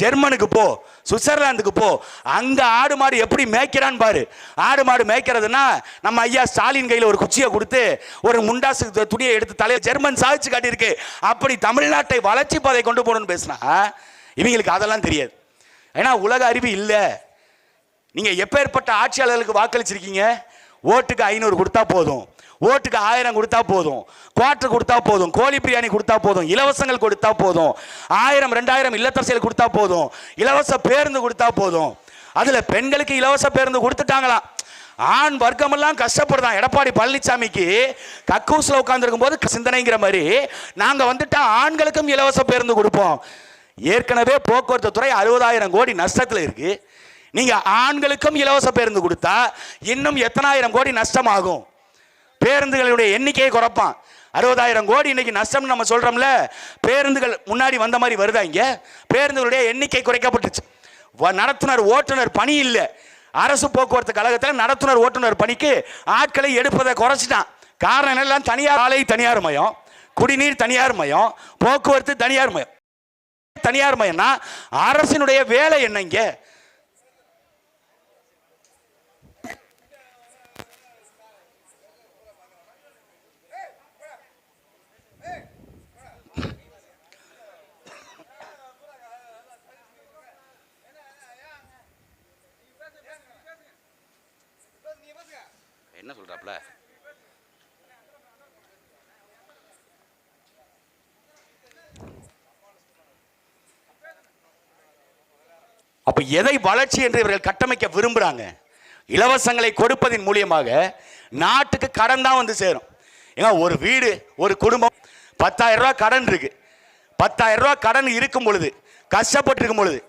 ஜெர்மனுக்கு போ, சுவிட்சர்லாந்துக்கு போ, அங்க ஆடு மாடு எப்படி மேய்க்கிறான்னு பாரு. ஆடு மாடு மேய்க்கிறதுனா நம்ம ஐயா ஸ்டாலின் கையில் ஒரு குச்சியை கொடுத்து ஒரு முண்டாசு துணியை எடுத்து தலையில் ஜெர்மன் சாதிச்சு காட்டியிருக்கு. அப்படி தமிழ்நாட்டை வளர்ச்சி பாதை கொண்டு போகணும்னு பேசினா இவங்களுக்கு அதெல்லாம் தெரியாது. ஏன்னா உலக அறிவு இல்லை. நீங்க எப்பேற்பட்ட ஆட்சியாளர்களுக்கு வாக்களிச்சிருக்கீங்க? ஓட்டுக்கு 500 கொடுத்தா போதும், ஓட்டுக்கு 1000 கொடுத்தா போதும், குவார்டர் கொடுத்தா போதும், கோழி பிரியாணி கொடுத்தா போதும், இலவசங்கள் கொடுத்தா போதும், 1000 2000 இல்லத்தரசியல் கொடுத்தா போதும், இலவச பேருந்து கொடுத்தா போதும். அதுல பெண்களுக்கு இலவச பேருந்து கொடுத்துட்டாங்களாம். ஆண் வர்க்கமெல்லாம் கஷ்டப்படுதான். எடப்பாடி பழனிசாமிக்கு கக்கூஸ்ல உட்கார்ந்துருக்கும் போது சிந்தனைங்கிற மாதிரி நாங்க வந்துட்டா ஆண்களுக்கும் இலவச பேருந்து கொடுப்போம். ஏற்கனவே போக்குவரத்து துறை 60,000 கோடி நஷ்டத்தில் இருக்கு. நீங்க ஆண்களுக்கும் இலவச பேருந்து கொடுத்தா இன்னும் எத்தனாயிரம் கோடி நஷ்டமாகும். பேருந்துகளுடைய எண்ணிக்கையை குறைப்பான். 60,000 கோடி இன்னைக்கு நஷ்டம் நம்ம சொல்றோம்ல, பேருந்துகள் முன்னாடி வந்த மாதிரி வருதா? இங்க பேருந்துகளுடைய எண்ணிக்கை குறைக்கப்பட்டுச்சு. நடத்துனர் ஓட்டுநர் பணி இல்லை. அரசு போக்குவரத்து கழகத்தில் நடத்துனர் ஓட்டுநர் பணிக்கு ஆட்களை எடுப்பதை குறைச்சிட்டான். காரணம் எல்லாம் தனியார் ஆலை தனியார் மயம், குடிநீர் தனியார் மயம், போக்குவரத்து தனியார் மயம். தனியார் மயம்னா அரசினுடைய வேலை என்னங்க? என்ன சொல்றாப்ல? அப்ப எதை வளர்ச்சி என்று இவர்கள் கட்டமைக்க விரும்புறாங்க? இலவசங்களை கொடுப்பதன் மூலியமாக நாட்டுக்கு கடன் தான் வந்து சேரும். ஏங்க ஒரு வீடு, ஒரு குடும்பம் 10,000 ரூபாய் கடன் இருக்கு. 10,000 ரூபாய் கடன் இருக்கும் பொழுது, கஷ்டப்பட்டு இருக்கும் பொழுது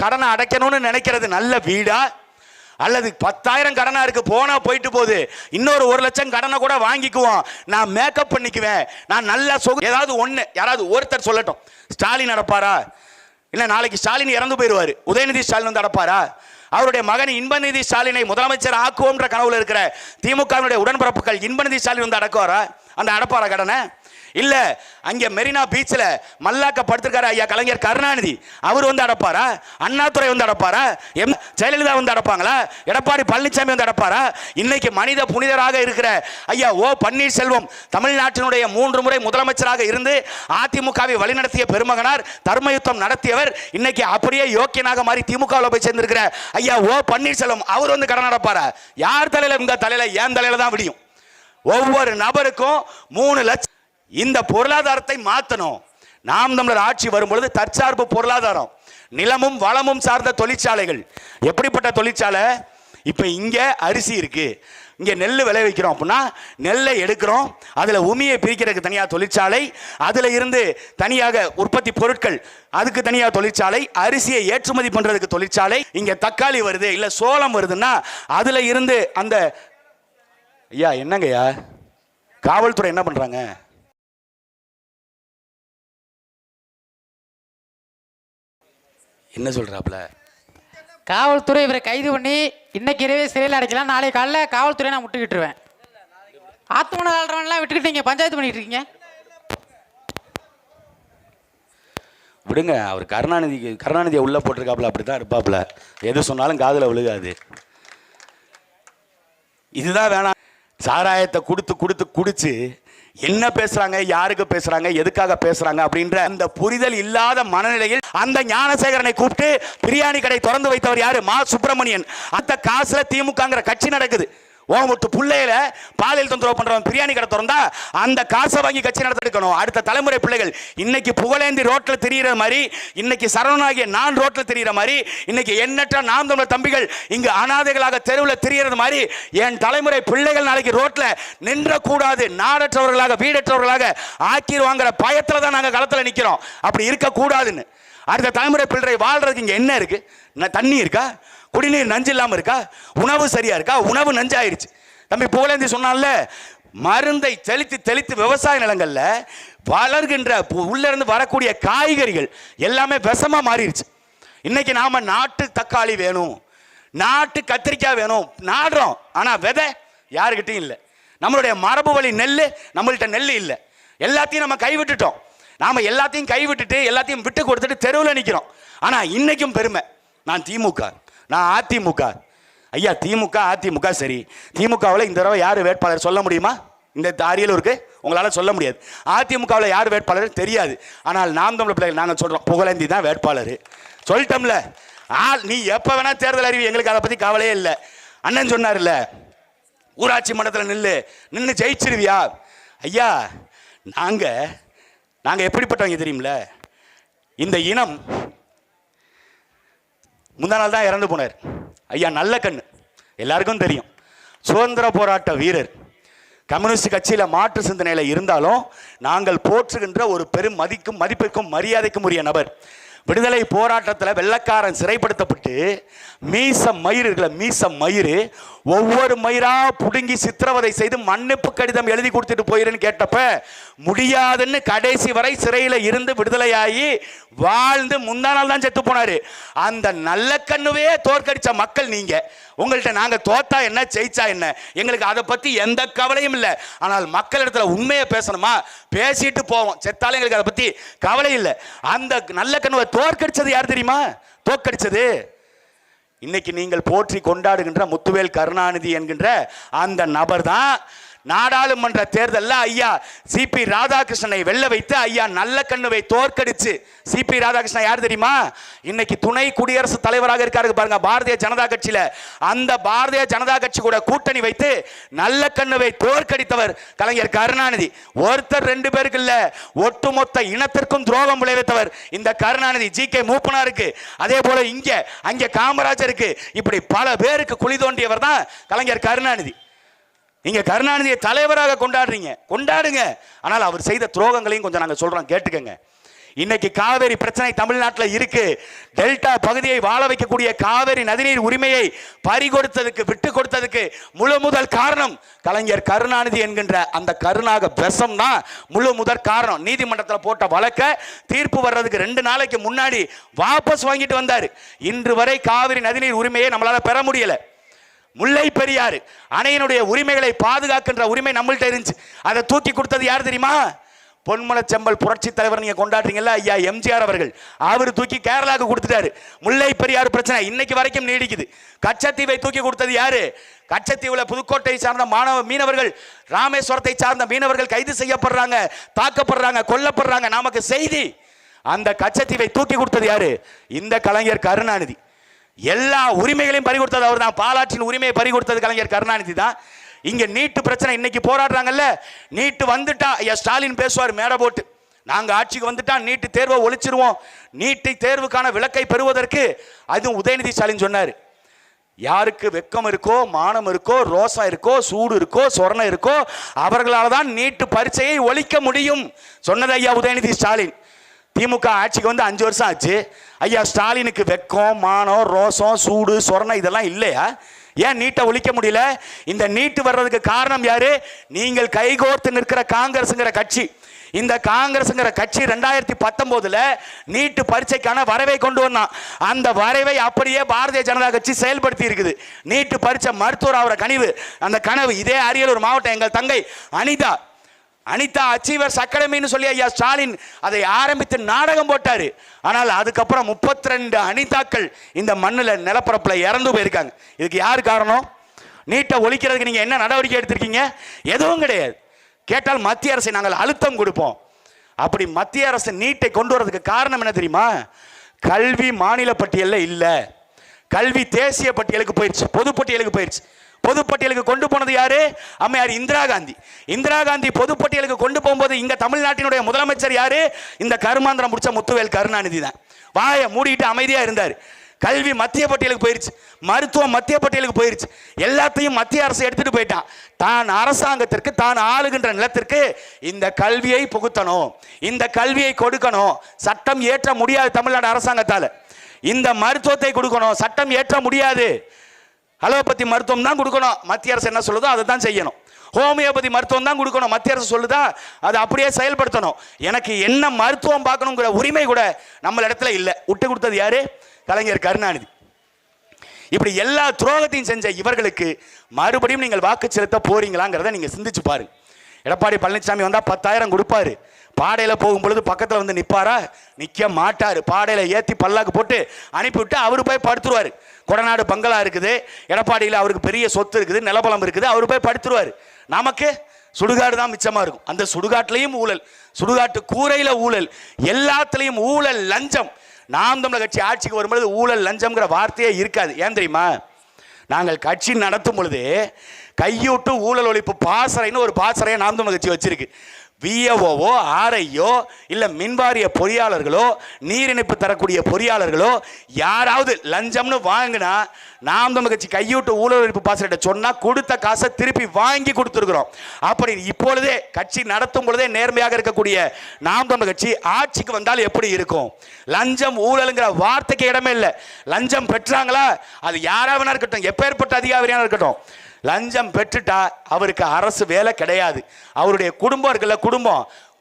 கடனை அடைக்கணும்னு நினைக்கிறது நல்ல வீடா? அல்லது 10,000 கடனா இருக்கு, போனா போயிட்டு போகுது, இன்னொரு 1 லட்சம் கடனை கூட வாங்கிக்குவோம், நான் மேக்கப் பண்ணிக்குவேன், நான் நல்லா ஏதாவது ஒண்ணு யாராவது ஒருத்தர் சொல்லட்டும். ஸ்டாலின் அடப்பாரா? இல்ல நாளைக்கு ஸ்டாலின் இறந்து போயிடுவாரு, உதயநிதி ஸ்டாலின் வந்து அடப்பாரா? அவருடைய மகன் இன்பநிதி ஸ்டாலினை முதலமைச்சர் ஆக்குவோம்ன்ற கனவுல இருக்கிற திமுக உடன்பிறப்புகள் இன்பநிதி ஸ்டாலின் வந்து அடக்குவாரா? அந்த அடப்பாரா கடனை? இல்ல அங்க மெரினா பீச்ல மல்லாக்க படுத்திருக்காரு ஐயா கலைஞர் கருணாநிதி, அவர் வந்து அடப்பாரா? அண்ணாதுரை வந்து அடப்பாரா? ஜெயலலிதா வந்து அடப்பாங்களா? எடப்பாடி பழனிசாமி வந்து அடப்பாரா? இன்னைக்கு மனித புனிதராக இருக்கிற ஐயா ஓ பன்னீர்செல்வம், தமிழ்நாட்டினுடைய 3 முறை முதலமைச்சராக இருந்து அதிமுகவை வழிநடத்திய பெருமகனார், தர்மயுத்தம் நடத்தியவர், இன்னைக்கு அப்படியே யோக்கியனாக மாறி திமுகவில் போய் சேர்ந்திருக்கிற ஐயா ஓ பன்னீர்செல்வம், அவர் வந்து கடன் அடப்பாரா? யார் தலையில? இந்த தலையில, ஏன் தலையில தான் விடியும். ஒவ்வொரு நபருக்கும் 3 லட்சம். இந்த பொருளாதாரத்தை மாற்றணும். நாம் தமிழர் ஆட்சி வரும்பொழுது தற்சார்பு பொருளாதாரம், நிலமும் வளமும் சார்ந்த தொழிற்சாலைகள். எப்படிப்பட்ட தொழிற்சாலை? இப்ப இங்க அரிசி இருக்கு, இங்க நெல் விளைவிக்கிறோம் அப்படின்னா நெல்லை எடுக்கிறோம், அதுல உமியை பிரிக்கிறதுக்கு தனியாக தொழிற்சாலை, அதுல இருந்து தனியாக உற்பத்தி பொருட்கள் அதுக்கு தனியாக தொழிற்சாலை, அரிசியை ஏற்றுமதி பண்றதுக்கு தொழிற்சாலை. இங்க தக்காளி வருது இல்ல சோளம் வருதுன்னா அதுல இருந்து அந்த ஐயா என்னங்கய்யா காவல்துறை என்ன பண்றாங்க? என்ன சொல்றாப்ல? காவல்துறை இவரை கைது பண்ணி இன்னைக்கு இரவே சிறையில் அடைக்கலாம், நாளை காலைல காவல்துறை நான் விட்டுக்கிட்டுருவேன். ஆத்மன ஆள்றவன்லாம் விட்டுக்கிட்டு பஞ்சாயத்து பண்ணிட்டு இருக்கீங்க. விடுங்க, அவர் கருணாநிதியை உள்ள போட்டிருக்காப்புல, அப்படித்தான் இருப்பாப்புல, எது சொன்னாலும் காதுல விழுகாது. இதுதான் வேணாம். சாராயத்தை கொடுத்து குடிச்சு என்ன பேசுறாங்க, யாருக்கு பேசுறாங்க, எதுக்காக பேசுறாங்க அப்படின்ற அந்த புரிதல் இல்லாத மனநிலையில் அந்த ஞானசேகரனை கூப்பிட்டு பிரியாணி கடை திறந்து வைத்தவர் யாரு? மா சுப்பிரமணியன். அந்த காசுல திமுகங்கிற கட்சி நடக்குது. ஓமுட்டு பிள்ளையில பாலியல் தொந்தரவு பண்றவன் பிரியாணி கடை திறந்தா அந்த காசை வாங்கி கட்சி நடத்திருக்கணும். அடுத்த தலைமுறை பிள்ளைகள் இன்னைக்கு புகழேந்தி ரோட்ல தெரிகிற மாதிரி, இன்னைக்கு சரவணாகிய நான் ரோட்ல தெரிகிற மாதிரி, இன்னைக்கு எண்ணற்ற நாம் தமிழர் தம்பிகள் இங்கு அனாதைகளாக தெருவில் தெரிகிறது மாதிரி என் தலைமுறை பிள்ளைகள் நாளைக்கு ரோட்ல நின்ற கூடாது, நாடற்றவர்களாக வீடற்றவர்களாக ஆக்கிடுவாங்கிற பயத்துல தான் நாங்கள் களத்தில் நிற்கிறோம். அப்படி இருக்கக்கூடாதுன்னு. அடுத்த தலைமுறை பிள்ளை வாழ்றதுக்கு இங்க என்ன இருக்கு? தண்ணி இருக்கா? குடிநீர் நஞ்சு இல்லாமல் இருக்கா? உணவு சரியா இருக்கா? உணவு நஞ்சாயிருச்சு. தம்பி புகழேந்தி சொன்னால மருந்தை தெளித்து விவசாய நிலங்கள்ல வளர்கின்ற உள்ள இருந்து வரக்கூடிய காய்கறிகள் எல்லாமே விஷமா மாறிடுச்சு. இன்னைக்கு நாம நாட்டு தக்காளி வேணும், நாட்டு கத்திரிக்காய் வேணும் நாடுறோம், ஆனா விதை யாருக்கிட்டையும் இல்லை. நம்மளுடைய மரபு வழி நெல் நம்மள்கிட்ட நெல் இல்லை. எல்லாத்தையும் நம்ம கைவிட்டுட்டோம். நாம எல்லாத்தையும் கைவிட்டுட்டு எல்லாத்தையும் விட்டு கொடுத்துட்டு தெருவில் நிற்கிறோம். ஆனா இன்னைக்கும் பெருமை, நான் திமுக, நான் அதிமுக. ஐயா திமுக அதிமுக சரி, திமுகவில் இந்த தடவை யார் வேட்பாளர் சொல்ல முடியுமா? இந்த அரியலூருக்கு உங்களால் சொல்ல முடியாது. அதிமுகவில் யார் வேட்பாளர் தெரியாது. ஆனால் நாம் தமிழர் பிள்ளைகள் நாங்கள் சொல்கிறோம், புகழேந்தி தான் வேட்பாளர். சொல்லிட்டோம்ல. நீ எப்போ வேணா தேர்தல் அறிவி, எங்களுக்கு அதை பற்றி கவலையே இல்லை. அண்ணன் சொன்னார்ல, ஊராட்சி மன்றத்தில் நின்று ஜெயிச்சிருவியா? ஐயா நாங்கள் எப்படிப்பட்டவங்க தெரியுமில்ல? இந்த இனம் முந்தா நாள் தான் இறந்து போனார் ஐயா நல்லக்கண்ணு, எல்லாருக்கும் தெரியும். சுதந்திர போராட்ட வீரர், கம்யூனிஸ்ட் கட்சியில் மாற்று சிந்தனையில் இருந்தாலும் நாங்கள் போற்றுகின்ற ஒரு பெரும் மதிப்பிற்கும் மரியாதைக்கும் உரிய நபர். விடுதலை போராட்டத்தில் வெள்ளக்காரன் சிறைப்படுத்தப்பட்டு மீச மயிறு ஒவ்வொரு மயிரா புடுங்கி சித்திரவதை செய்து மன்னிப்பு கடிதம் எழுதி கொடுத்துட்டு போயிருன்னு கேட்டப்ப முடியாதுன்னு கடைசி வரை சிறையில் இருந்து விடுதலையாகி வாழ்ந்து முந்தா நாள் தான் செத்து போனாரு. அந்த நல்ல கண்ணுவே தோற்கடிச்ச மக்கள் நீங்க. உங்கள்கிட்ட நாங்க தோத்தா என்ன ஜெயிச்சா என்ன, எங்களுக்கு அதை பத்தி எந்த கவலையும் இல்லை. ஆனால் மக்கள் இடத்துல உண்மையை பேசணுமா, பேசிட்டு போவோம், செத்தாலும் எங்களுக்கு அதை பத்தி கவலை இல்லை. அந்த நல்ல கண்ணுவை தோற்கடிச்சது யார் தெரியுமா? தோற்கடிச்சது இன்னைக்கு நீங்கள் போற்றி கொண்டாடுகின்ற முத்துவேல் கருணாநிதி என்கின்ற அந்த நபர் தான் நாடாளுமன்ற தேர்தலில் ஐயா சிபி ராதாகிருஷ்ணனை வெல்ல வைத்து ஐயா நல்லக்கண்ணுவை தோற்கடிச்சு. சிபி ராதாகிருஷ்ணன் யார் தெரியுமா? இன்னைக்கு துணை குடியரசுத் தலைவராக இருக்காரு பாருங்க பாரதிய ஜனதா கட்சியில. அந்த பாரதிய ஜனதா கட்சி கூட கூட்டணி வைத்து நல்லக்கண்ணுவை தோற்கடித்தவர் கலைஞர் கருணாநிதி. ஒருத்தர் 2 பேருக்கு இல்ல, ஒட்டுமொத்த இனத்திற்கும் துரோகம் விளைவித்தவர் இந்த கருணாநிதி. ஜி.கே. மூப்பனாருக்கு, அதே போல அங்கே காமராஜருக்கு, இப்படி பல பேருக்கு குழி தோண்டியவர் தான் கலைஞர் கருணாநிதி. நீங்க கருணாநிதியை தலைவராக கொண்டாடுங்க. ஆனால் அவர் செய்த துரோகங்களையும் கொஞ்சம் நாங்க சொல்றோம், கேட்டுக்கங்க. இன்னைக்கு காவேரி பிரச்சனை தமிழ்நாட்டில் இருக்கு. டெல்டா பகுதியை வாழ வைக்கக்கூடிய காவேரி நதிநீர் உரிமையை பறிகொடுத்ததுக்கு, விட்டு கொடுத்ததுக்கு முதல் காரணம் கலைஞர் கருணாநிதி என்கின்ற அந்த கருணாக விஷம் தான் முதற் காரணம். நீதிமன்றத்தில் போட்ட வழக்க தீர்ப்பு வர்றதுக்கு 2 நாளைக்கு முன்னாடி வாபஸ் வாங்கிட்டு வந்தார். இன்று வரை காவிரி நதிநீர் உரிமையை நம்மளால பெற முடியல. முல்லை பெரியாறு அணையினுடைய உரிமைகளை பாதுகாக்கின்ற உரிமை நம்மள்கிட்ட இருந்துச்சு. அதை தூக்கி கொடுத்தது யார் தெரியுமா? பொன்மனச்செம்பல் புரட்சி தலைவர் நீங்க கொண்டாடுறீங்கல்ல ஐயா எம்ஜிஆர் அவர்கள், அவர் தூக்கி கேரளாவுக்கு கொடுத்துட்டாரு. முல்லை பெரியாறு பிரச்சனை இன்னைக்கு வரைக்கும் நீடிக்குது. கச்சத்தீவை தூக்கி கொடுத்தது யாரு? கச்சத்தீவுல புதுக்கோட்டை சார்ந்த மீனவர்கள், ராமேஸ்வரத்தை சார்ந்த மீனவர்கள் கைது செய்யப்படுறாங்க, தாக்கப்படுறாங்க, கொல்லப்படுறாங்க. நமக்கு செய்தி. அந்த கச்சத்தீவை தூக்கி கொடுத்தது யாரு? இந்த கலைஞர் கருணாநிதி. எல்லா உரிமைகளையும் பறி கொடுத்தது அவர் தான். பாலாற்றின் உரிமையை பறி கொடுத்தது கலைஞர் கருணாநிதி தான். இங்க நீட்டு பிரச்சனை இன்னைக்கு போராடுறாங்கல்ல, நீட்டு வந்துட்டா ஐயா ஸ்டாலின் பேசுவார் மேடை போட்டு, நாங்க ஆட்சிக்கு வந்துட்டா நீட்டு தேர்வை ஒழிச்சிருவோம், நீட்டை தேர்வுக்கான விலக்கை பெறுவதற்கு. அதுவும் உதயநிதி ஸ்டாலின் சொன்னார், யாருக்கு வெக்கம் இருக்கோ, மானம் இருக்கோ, ரோசா இருக்கோ, சூடு இருக்கோ, சொரணை இருக்கோ, அவர்களால் தான் நீட்டு பரீட்சையை ஒழிக்க முடியும் சொன்னது ஐயா உதயநிதி ஸ்டாலின். திமுக ஆட்சிக்கு வந்து 5 வருஷம் ஆச்சு. ஐயா ஸ்டாலினுக்கு வெக்கம், மானம், ரோசம், சூடு, சொரணை இதெல்லாம் இல்லையா? ஏன் நீட்டை ஒழிக்க முடியல? இந்த நீட்டு வர்றதுக்கு காரணம் யாரு? நீங்கள் கைகோர்த்து நிற்கிற காங்கிரஸ்ங்கிற கட்சி. இந்த காங்கிரஸ்ங்கிற கட்சி 2019 நீட்டு பரீட்சைக்கான வரைவை கொண்டு வந்தான். அந்த வரைவை அப்படியே பாரதிய ஜனதா கட்சி செயல்படுத்தி இருக்குது. நீட்டு பரீட்சை மருத்துவர் ஆகிற கனவு, அந்த கனவு இதே அரியலூர் மாவட்டம் எங்கள் தங்கை அனிதா அச்சீவர்ஸ் அகாடமின்னு சொல்லி ஐயா ஸ்டாலின் அதை ஆரம்பித்து நாடகம் போட்டாரு. ஆனால் அதுக்கப்புறம் 32 அனிதாக்கள் இந்த மண்ணில் நிலப்பரப்பில் இறந்து போயிருக்காங்க. இதுக்கு யார் காரணம்? நீட்டை ஒழிக்கிறதுக்கு நீங்க என்ன நடவடிக்கை எடுத்திருக்கீங்க? எதுவும் கிடையாது. கேட்டால் மத்திய அரசை நாங்கள் அழுத்தம் கொடுப்போம். அப்படி மத்திய அரசு நீட்டை கொண்டு வரதுக்கு காரணம் என்ன தெரியுமா? கல்வி மாநில பட்டியலில் இல்லை, கல்வி தேசிய பட்டியலுக்கு போயிடுச்சு, பொதுப்பட்டியலுக்கு போயிடுச்சு. பொதுப்பட்டியலுக்கு கொண்டு போனது யாரு? அம்மையார் இந்திரா காந்தி. இந்திரா காந்தி பொதுப்பட்டியலுக்கு கொண்டு போகும்போது இங்க தமிழ்நாட்டினுடைய முதலமைச்சர் யாரு? இந்த கருமாந்திரம் முடிச்ச முத்துவேல் கருணாநிதி தான். வாயை மூடிட்டு அமைதியா இருந்தார். கல்வி மத்திய பட்டியலுக்கு போயிருச்சு, மருத்துவம் மத்திய பட்டியலுக்கு போயிருச்சு. எல்லாத்தையும் மத்திய அரசு எடுத்துட்டு போயிட்டான். தான் அரசாங்கத்திற்கு, தான் ஆளுகின்ற நிலத்திற்கு இந்த கல்வியை புகுத்தணும், இந்த கல்வியை கொடுக்கணும். சட்டம் ஏற்ற முடியாது தமிழ்நாடு அரசாங்கத்தால். இந்த மருத்துவத்தை கொடுக்கணும், சட்டம் ஏற்ற முடியாது. அலோபதி மருத்துவம் தான் கொடுக்கணும், மத்திய அரசு என்ன சொல்லுதோ அதை தான் செய்யணும். ஹோமியோபதி மருத்துவம் தான் கொடுக்கணும், மத்திய அரசு சொல்லுதா அதை அப்படியே செயல்படுத்தணும். எனக்கு என்ன மருத்துவம் பார்க்கணுங்கிற உரிமை கூட நம்ம இடத்துல இல்லை. விட்டு கொடுத்தது யாரு? கலைஞர் கருணாநிதி. இப்படி எல்லா துரோகத்தையும் செஞ்ச இவர்களுக்கு மறுபடியும் நீங்கள் வாக்கு செலுத்த போறீங்களாங்கிறத நீங்க சிந்திச்சு பாருங்க. எடப்பாடி பழனிசாமி வந்தா 10,000 கொடுப்பாரு. பாடையில போகும் பொழுது பக்கத்தில் வந்து நிற்பாரா? நிற்க மாட்டார். பாடையில ஏற்றி பல்லாக்கு போட்டு அனுப்பிவிட்டு அவரு போய் படுத்துருவார். கொடநாடு பங்களா இருக்குது, எடப்பாடியில் அவருக்கு பெரிய சொத்து இருக்குது, நிலபலம் இருக்குது, அவரு போய் படுத்துருவார். நமக்கு சுடுகாடு தான் மிச்சமா இருக்கும். அந்த சுடுகாட்டிலையும் ஊழல், சுடுகாட்டு கூரையில ஊழல், எல்லாத்துலேயும் ஊழல், லஞ்சம். நாம் தமிழர் கட்சி ஆட்சிக்கு வரும்பொழுது ஊழல் லஞ்சம்ங்கிற வார்த்தையே இருக்காது. ஏன் தெரியுமா? நாங்கள் கட்சி நடத்தும் பொழுது கையூட்டு ஊழல் ஒழிப்பு பாசறைன்னு ஒரு பாசறையை நாம் தமிழர் கட்சி வச்சிருக்கு. விஏஓவோ, ஆர்ஐயோ, இல்லை மின்வாரிய பொறியாளர்களோ, நீர் இணைப்பு தரக்கூடிய பொறியாளர்களோ யாராவது லஞ்சம்னு வாங்கினா நாம் தமிழர் கட்சி கையூட்டு ஊழல் ஒழிப்பு பாசறையிட்ட சொன்னால் கொடுத்த காசை திருப்பி வாங்கி கொடுத்துருக்குறோம். அப்படி இப்பொழுதே கட்சி நடத்தும் பொழுதே நேர்மையாக இருக்கக்கூடிய நாம் தமிழர் கட்சி ஆட்சிக்கு வந்தால் எப்படி இருக்கும்? லஞ்சம் ஊழலுங்கிற வார்த்தைக்கு இடமே இல்லை. லஞ்சம் பெற்றாங்களா? அது யாராவது இருக்கட்டும், எப்பேற்பட்ட அதிகாரியாக இருக்கட்டும், லஞ்சம் பெற்றுட்டா அவருக்கு அரசு வேலை கிடையாது. அவருடைய குடும்பம் இருக்குல்ல,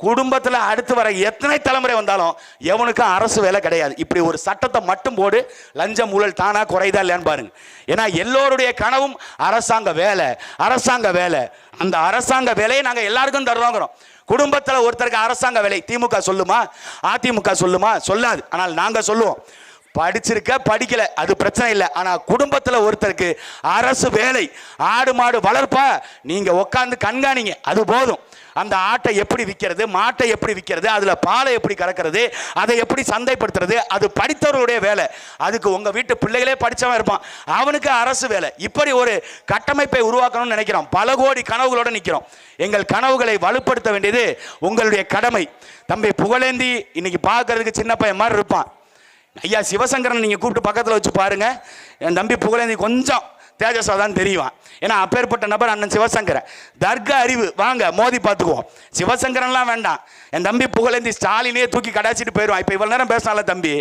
குடும்பத்தில் அடுத்து வர எத்தனை தலைமுறை வந்தாலும் எவனுக்கும் அரசு வேலை கிடையாது. இப்படி ஒரு சட்டத்தை மட்டும் போடு, லஞ்சம் ஊழல் தானா குறைதா இல்லையான்னு பாருங்க. ஏன்னா எல்லோருடைய கனவும் அரசாங்க வேலை, அரசாங்க வேலை. அந்த அரசாங்க வேலையை நாங்கள் எல்லாருக்கும் தருவாங்கிறோம். குடும்பத்தில் ஒருத்தருக்கு அரசாங்க வேலை திமுக சொல்லுமா? அதிமுக சொல்லுமா? சொல்லாது. ஆனால் நாங்கள் சொல்லுவோம். படிச்சிருக்க படிக்கல அது பிரச்சனை இல்லை. ஆனா குடும்பத்துல ஒருத்தருக்கு அரசு வேலை, ஆடு மாடு வளர்ப்பா, நீங்க உட்கார்ந்து கண்காணிங்க, அது போதும். அந்த ஆட்டை எப்படி விற்கிறது, மாட்டை எப்படி விற்கிறது, அதுல பாலை எப்படி கறக்கிறது, அதை எப்படி சந்தைப்படுத்துறது, அது படித்தவர்களுடைய வேலை. அதுக்கு உங்க வீட்டு பிள்ளைகளே படிச்சவன் இருப்பான், அவனுக்கு அரசு வேலை. இப்படி ஒரு கட்டமைப்பை உருவாக்கணும்னு நினைக்கிறோம். பல கோடி கனவுகளோட நிற்கிறோம். எங்கள் கனவுகளை வலுப்படுத்த வேண்டியது உங்களுடைய கடமை. தம்பி புகழேந்தி இன்னைக்கு பார்க்கறதுக்கு சின்ன பையன் மாதிரி இருப்பான். ஐயா சிவசங்கரன் நீங்க கூப்பிட்டு பக்கத்தில் வச்சு பாருங்க, என் தம்பி புகழேந்தி கொஞ்சம் தேஜஸா தான் தெரியுவான். ஏன்னா அப்பேற்பட்ட நபர் அண்ணன் சிவசங்கரன். தர்க்க அறிவு, வாங்க மோதி பார்த்துக்குவோம். சிவசங்கரன்லாம் வேண்டாம், என் தம்பி புகழேந்தி ஸ்டாலினே தூக்கி கடாச்சிட்டு போயிடுவான். இப்போ இவ்வளோ நேரம் பேசினால தம்பி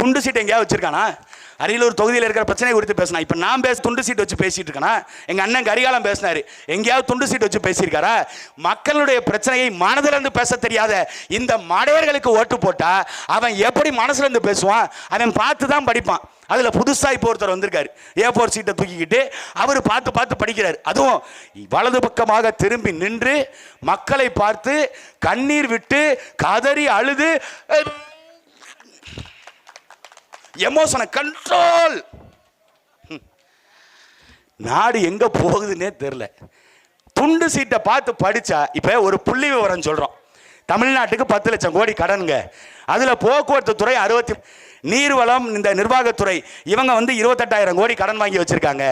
துண்டு சீட்டு எங்கேயாவது வச்சிருக்கானா? அரியலூர் தொகுதியில் இருக்கிற பிரச்சனை குறித்து பேசினா. இப்போ நான் துண்டு சீட்டு வச்சு பேசிட்டு இருக்கேனா? எங்கள் அண்ணன் கரிகாலம் பேசினாரு, எங்கேயாவது துண்டு சீட்டு வச்சு பேசியிருக்காரா? மக்களுடைய பிரச்சனையை மனதிலிருந்து பேச தெரியாத இந்த மடையர்களுக்கு ஓட்டு போட்டா அவன் எப்படி மனசுல இருந்து பேசுவான்? அவன் பார்த்து தான் படிப்பான். அதில் புதுசாக இப்போ ஒருத்தர் வந்திருக்காரு, A4 சீட்டை தூக்கிக்கிட்டு அவர் பார்த்து பார்த்து படிக்கிறார். அதுவும் வலது பக்கமாக திரும்பி நின்று மக்களை பார்த்து கண்ணீர் விட்டு கதறி அழுது எமோஷனை கண்ட்ரோல். நாடு எங்க போகுதுன்னே தெரியல. துண்டு சீட்டை பார்த்து படிச்சா இப்ப ஒரு புள்ளி விவரம் சொல்றோம். தமிழ்நாட்டுக்கு 10 லட்சம் கோடி கடனுங்க. அதுல போக்குவரத்து துறை 60, நீர்வளம் இந்த நிர்வாகத்துறை இவங்க 28,000 கோடி கடன் வாங்கி வச்சிருக்காங்க.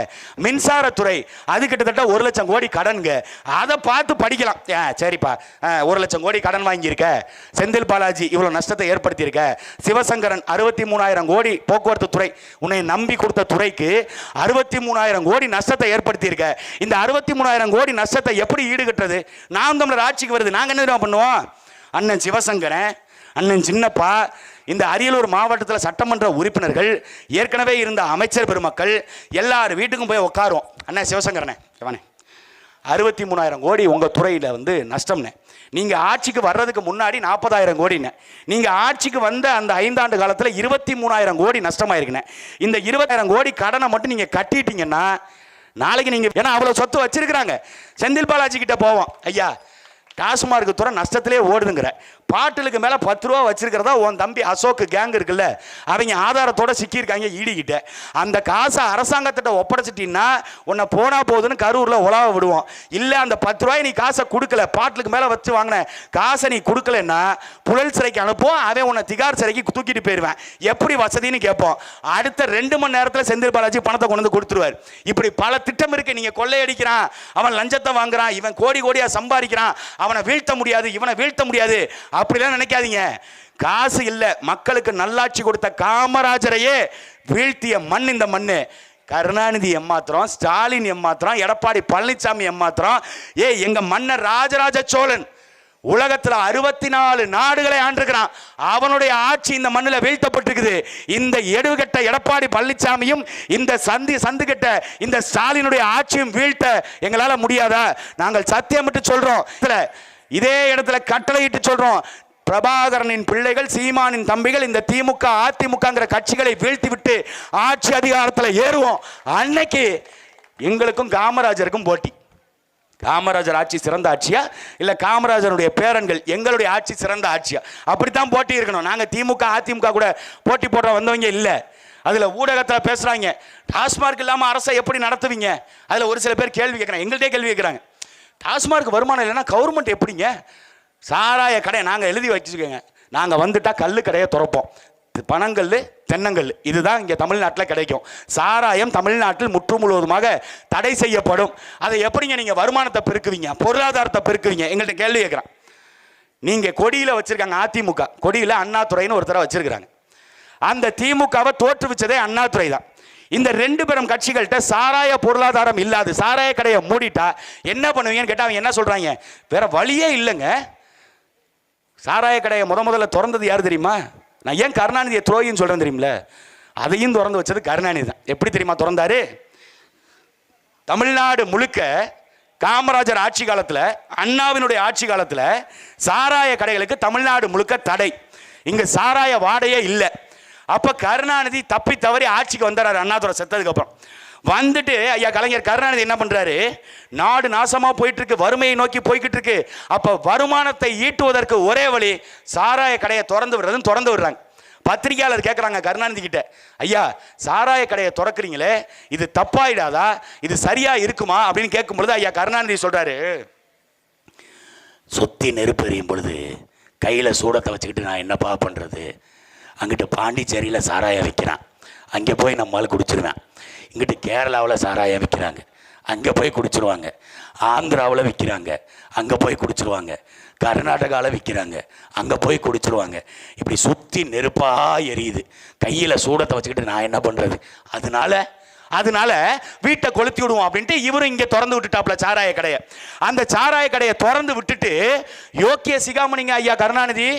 மின்சாரத்துறை அது கிட்டத்தட்ட 1 லட்சம் கோடி கடனுங்க. அதை பார்த்து படிக்கலாம். சரிப்பா 1 லட்சம் கோடி கடன் வாங்கியிருக்க, செந்தில் பாலாஜி இவ்வளவு நஷ்டத்தை ஏற்படுத்தியிருக்க, சிவசங்கரன் 63,000 கோடி போக்குவரத்து துறை உன்னை நம்பி கொடுத்த துறைக்கு 63,000 கோடி நஷ்டத்தை ஏற்படுத்தியிருக்க. இந்த 63,000 கோடி நஷ்டத்தை எப்படி ஈடுகட்டுறது? நாம் தமிழர் ஆட்சிக்கு வருது, நாங்க என்ன பண்ணுவோம்? அண்ணன் சிவசங்கரன், அண்ணன் சின்னப்பா, இந்த அரியலூர் மாவட்டத்தில் சட்டமன்ற உறுப்பினர்கள், ஏற்கனவே இருந்த அமைச்சர் பெருமக்கள் எல்லார் வீட்டுக்கும் போய் உட்காருவோம். அண்ணன் சிவசங்கரனே, 63,000 கோடி உங்கள் துறையில் நஷ்டம்னே. நீங்கள் ஆட்சிக்கு வர்றதுக்கு முன்னாடி 40,000 கோடின்னு, நீங்கள் ஆட்சிக்கு வந்த அந்த 5 ஆண்டு காலத்தில் 23,000 கோடி நஷ்டமாயிருக்குண்ணே. இந்த 20,000 கோடி கடனை மட்டும் நீங்கள் கட்டிட்டீங்கன்னா நாளைக்கு நீங்கள், ஏன்னா அவ்வளோ சொத்து வச்சிருக்கிறாங்க. செந்தில் பாலாஜி கிட்ட போவோம், ஐயா டாஸ்மார்க் துறை நஷ்டத்திலே ஓடுதுங்கிற, பாட்டிலுக்கு மேலே 10 ரூபா வச்சிருக்கிறதா உன் தம்பி அசோக் கேங் இருக்குல்ல, அவங்க ஆதாரத்தோட சிக்கியிருக்காங்க ஈடிக்கிட்ட. அந்த காசை அரசாங்கத்திட்ட ஒப்படைச்சிட்டீங்கன்னா உன்னை போனா போகுதுன்னு கரூரில் உலாவ விடுவோம். இல்லை அந்த 10 ரூபாய் நீ காசை கொடுக்கல, பாட்டிலுக்கு மேலே வச்சு வாங்கின காசை நீ கொடுக்கலன்னா புழல் சிறைக்கு அனுப்புவோம், அவன் உன்னை திகார் சிறைக்கு தூக்கிட்டு போயிடுவேன். எப்படி வசதின்னு கேட்போம். அடுத்த 2 மணி நேரத்தில் செந்தில் பாலாஜி பணத்தை கொண்டு வந்து கொடுத்துருவார். இப்படி பல திட்டம் இருக்கு. நீங்க கொள்ளையடிக்கிறான், அவன் லஞ்சத்தை வாங்குறான், இவன் கோடி கோடியா சம்பாதிக்கிறான், அவனை வீழ்த்த முடியாது, இவனை வீழ்த்த முடியாது அப்படிலாம் நினைக்காதீங்க. காசு இல்ல, மக்களுக்கு நல்லாட்சி கொடுத்த காமராஜரையே வீழ்த்திய மண் இந்த மண்ணு. கருணாநிதி எம்மாத்திரம், ஸ்டாலின் எம்மாத்திரம், எடப்பாடி பழனிசாமி எம்மாத்திரம். எங்க மன்னர் ராஜராஜ சோழன் உலகத்தில் 64 நாடுகளை ஆண்டிருக்கிறான். அவனுடைய ஆட்சி இந்த மண்ணில் வீழ்த்தப்பட்டிருக்குது. இந்த எடுகட்ட எடப்பாடி பழனிசாமியும் இந்த சந்து கட்ட இந்த ஸ்டாலினுடைய ஆட்சியும் வீழ்த்த எங்களால முடியாதா? நாங்கள் சத்தியமிட்டு சொல்றோம். இதே இடத்துல கட்டளையிட்டு சொல்றோம், பிரபாகரனின் பிள்ளைகள், சீமானின் தம்பிகள் இந்த திமுக அதிமுகங்கிற கட்சிகளை வீழ்த்தி விட்டு ஆட்சி அதிகாரத்தில் ஏறுவோம். அன்னைக்கு எங்களுக்கும் காமராஜருக்கும் போட்டி. காமராஜர் ஆட்சி சிறந்த ஆட்சியா, இல்ல காமராஜருடைய பேரன்கள் எங்களுடைய ஆட்சி சிறந்த ஆட்சியா? அப்படித்தான் போட்டி இருக்கணும். நாங்க திமுக அதிமுக கூட போட்டி போட வந்தவங்க இல்ல. அதுல ஊடகத்தில் பேசுறாங்க, டாஸ்மார்க் இல்லாம அரசை எப்படி நடத்துவீங்க? அதுல ஒரு சில பேர் கேள்வி கேட்கறாங்க, எங்கள்கிட்ட கேள்வி கேட்கறாங்க. டாஸ்மார்க் வருமானம் இல்லைன்னா கவர்மெண்ட் எப்படிங்க? சாராய கடை நாங்க எழுதி வச்சுக்கோங்க, நாங்க வந்துட்டா கல்லு கடையை திறப்போம், பனங்கல் தென்னங்கல் இதுதான் இங்கே தமிழ்நாட்டில் கிடைக்கும். சாராயம் தமிழ்நாட்டில் முற்று முழுவதுமாக தடை செய்யப்படும். அதை எப்படிங்க நீங்கள் வருமானத்தை பெருக்குவீங்க, பொருளாதாரத்தை பெருக்குவீங்க? எங்கள்கிட்ட கேள்வி கேட்குறான். நீங்கள் கொடியில் வச்சுருக்காங்க, அதிமுக கொடியில் அண்ணாதுரைன்னு ஒருத்தரை வச்சுருக்கிறாங்க. அந்த திமுகவை தோற்றுவிச்சதே அண்ணாதுரை தான். இந்த 2 பெரும் கட்சிகள்கிட்ட சாராய பொருளாதாரம் இல்லாது சாராய கடையை மூடிட்டா என்ன பண்ணுவீங்கன்னு கேட்டால் அவங்க என்ன சொல்கிறாங்க, வேற வழியே இல்லைங்க. சாராய கடையை முதல்ல திறந்தது யார் தெரியுமா? நான் ஏன் கருணாநிதியை துரோகின்னு சொல்றேன் தெரியுமில்ல? அதையும் திறந்து வச்சது கருணாநிதி தான். எப்படி தெரியுமா திறந்தாரு? தமிழ்நாடு முழுக்க காமராஜர் ஆட்சி காலத்தில், அண்ணாவினுடைய ஆட்சி காலத்தில் சாராய கடைகளுக்கு தமிழ்நாடு முழுக்க தடை. இங்க சாராய வாடையே இல்லை. அப்ப கருணாநிதி தப்பி தவறி ஆட்சிக்கு வந்தாரு. அண்ணாதுரை செத்ததுக்கு அப்புறம் வந்துட்டு ஐயா கலைஞர் கருணாநிதி என்ன பண்றாரு, நாடு நாசமா போயிட்டு இருக்கு, வறுமையை நோக்கி போய்கிட்டு இருக்கு. அப்ப வருமானத்தை ஈட்டுவதற்கு ஒரே வழி சாராய கடையை திறந்து விடுறாங்க. பத்திரிகையாளர் கேட்குறாங்க கருணாநிதி கிட்ட, ஐயா சாராய கடையை திறக்கிறீங்களே இது தப்பாயிடாதா, இது சரியா இருக்குமா அப்படின்னு கேட்கும் பொழுது ஐயா கருணாநிதி சொல்றாரு, சுத்தி நெருப்பு எறியும் பொழுது கையில சூடத்தை வச்சுக்கிட்டு நான் என்னப்பா பண்றது? அங்கிட்டு பாண்டிச்சேரியில் சாராயம் விற்கிறான், அங்கே போய் நம்மளால் குடிச்சிருவேன். இங்கிட்டு கேரளாவில் சாராயம் விற்கிறாங்க, அங்கே போய் குடிச்சிருவாங்க. ஆந்திராவில் விற்கிறாங்க, அங்கே போய் குடிச்சிருவாங்க. கர்நாடகாவில் விற்கிறாங்க, அங்கே போய் குடிச்சிருவாங்க. இப்படி சுற்றி நெருப்பாக எரியுது, கையில் சூடத்தை வச்சுக்கிட்டு நான் என்ன பண்ணுறது? அதனால வீட்டை கொளுத்தி விடுவோம் அப்படின்ட்டு இவரும் இங்கே திறந்து விட்டுட்டாப்ல சாராய கடையை. அந்த சாராய கடையை திறந்து விட்டுட்டு யோக்கிய சிகாமணிங்க ஐயா கருணாநிதி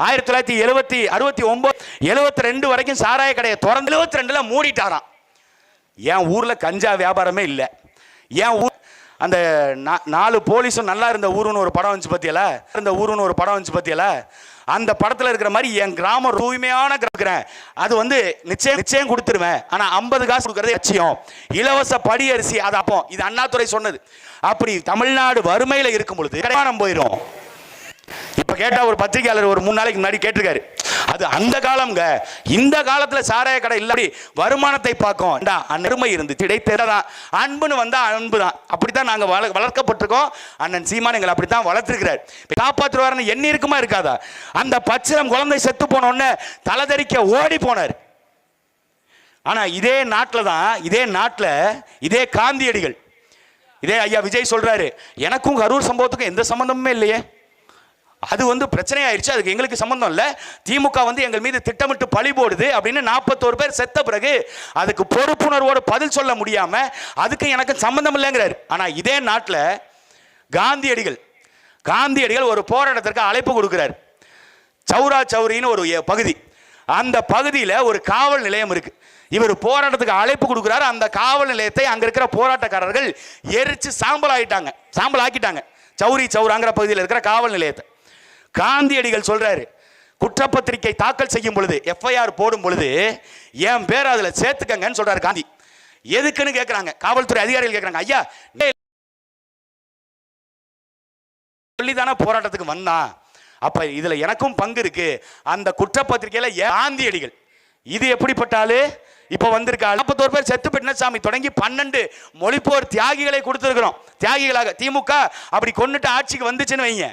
1969 72 வரைக்கும் சாராய கடையை திறந்து 72ல மூடிட்டாராம். என் ஊர்ல கஞ்சா வியாபாரமே இல்லை. என் ஊர் அந்த 4 போலீஸும் நல்லா இருந்த ஊருன்னு ஒரு படம் வந்துச்சு பத்தியல, அந்த படத்துல இருக்கிற மாதிரி என் கிராமம் தூய்மையான கிராமம். அது வந்து நிச்சயம் கொடுத்துருவேன். ஆனா 50 காசு கொடுக்கறது லட்சியம். இலவச படி அரிசி. அது அப்போ இது அண்ணாதுரை சொன்னது. அப்படி தமிழ்நாடு வறுமையில இருக்கும் பொழுது கடைமானம் போயிடும். இப்ப கேட்டா ஒரு பத்திரிகையாளர் ஒரு 3 நாளைக்கு முன்னாடி கேட்டிருக்காரு, அது அந்த காலம்ங்க. இந்த காலத்துல சாராய கடை இல்ல, வருமானத்தை பார்க்கும். அருமை இருந்து கிடைத்ததான் அன்புன்னு வந்தா அன்பு தான். அப்படித்தான் நாங்க வளர்க்கப்பட்டிருக்கோம். அண்ணன் சீமான் எங்களை அப்படித்தான் வளர்த்திருக்கிறார். காப்பாற்றுவாருன்னு எண்ணி இருக்குமா இருக்காதா? அந்த பச்சிலம் குழந்தை செத்து போன உடனே தலைதறிக்க ஓடி போனார். ஆனா இதே நாட்டில் இதே காந்தியடிகள், இதே ஐயா விஜய் சொல்றாரு, எனக்கும் கரூர் சம்பவத்துக்கும் எந்த சம்பந்தமுமே இல்லையே, அது வந்து பிரச்சனை ஆயிடுச்சு, அதுக்கு எங்களுக்கு சம்பந்தம் இல்லை, திமுக வந்து எங்கள் மீது திட்டமிட்டு பழி போடுது அப்படின்னு 41 பேர் செத்த பிறகு அதுக்கு பொறுப்புணர்வோடு பதில் சொல்ல முடியாம அதுக்கு எனக்கு சம்பந்தம் இல்லைங்கிறார். ஆனா இதே நாட்டில் காந்தியடிகள் ஒரு போராட்டத்திற்கு அழைப்பு கொடுக்கிறார். சௌரா சௌரின்னு ஒரு பகுதி, அந்த பகுதியில் ஒரு காவல் நிலையம் இருக்கு. இவர் போராட்டத்துக்கு அழைப்பு கொடுக்கிறார். அந்த காவல் நிலையத்தை அங்க இருக்கிற போராட்டக்காரர்கள் எரிச்சு சாம்பல் ஆக்கிட்டாங்க. சௌராங்கிற பகுதியில் இருக்கிற காவல் நிலையத்தை காந்தியடிகள் சொல்றாரு, குற்றப்பத்திரிகை தாக்கல் செய்யும் பொழுது, எஃப்ஐஆர் போடும் பொழுது என் பேர் அதுல சேர்த்துக்கங்கன்னு சொல்றாரு காந்தி. எதுக்குன்னு கேட்கிறாங்க காவல்துறை அதிகாரிகள் கேட்கிறாங்க, ஐயா சொல்லிதானே போராட்டத்துக்கு வந்தான், அப்ப இதுல எனக்கும் பங்கு இருக்கு. அந்த குற்றப்பத்திரிகையில காந்தியடிகள் இது எப்படிப்பட்டாலு இப்ப வந்திருக்கா 41 பேர் செத்து பெண்ணசாமி தொடங்கி 12 மொழிப்போர் தியாகிகளை கொடுத்திருக்கிறோம். தியாகிகளாக திமுக அப்படி கொண்டுட்டு ஆட்சிக்கு வந்துச்சுன்னு வைங்க,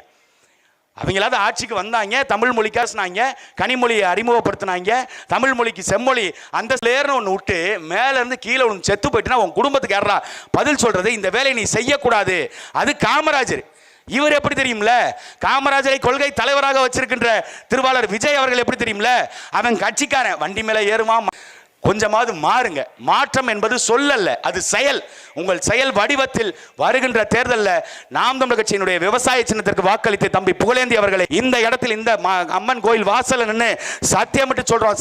அவங்களாவது ஆட்சிக்கு வந்தாங்க, தமிழ் மொழி பேசினாங்க, கனிமொழியை அறிமுகப்படுத்தினாங்க, தமிழ் மொழிக்கு செம்மொழி அந்த லேர்னு ஒன்று விட்டு மேல இருந்து கீழே ஒன்று செத்து போயிட்டுனா உன் குடும்பத்துக்கு யாரா பதில் சொல்றது? இந்த வேலையை நீ செய்யக்கூடாது. அது காமராஜர். இவர் எப்படி தெரியும்ல, காமராஜரை கொள்கை தலைவராக வச்சிருக்கின்ற திருவாளர் விஜய் அவர்கள் எப்படி தெரியும்ல, அவன் கட்சிக்காரன் வண்டி மேல ஏறுவான். கொஞ்சமாவது மாறுங்க. மாற்றம் என்பது சொல்லல்ல, அது செயல். உங்கள் செயல் வடிவத்தில் வருகின்ற தேர்தலில் நாம் தமிழர் கட்சியினுடைய விவசாய சின்னத்திற்கு வாக்களித்து தம்பி புகழேந்தி அவர்களை இந்த இடத்தில் இந்த அம்மன் கோயில் வாசல் நின்று சத்தியமிட்டு சொல்றோம்,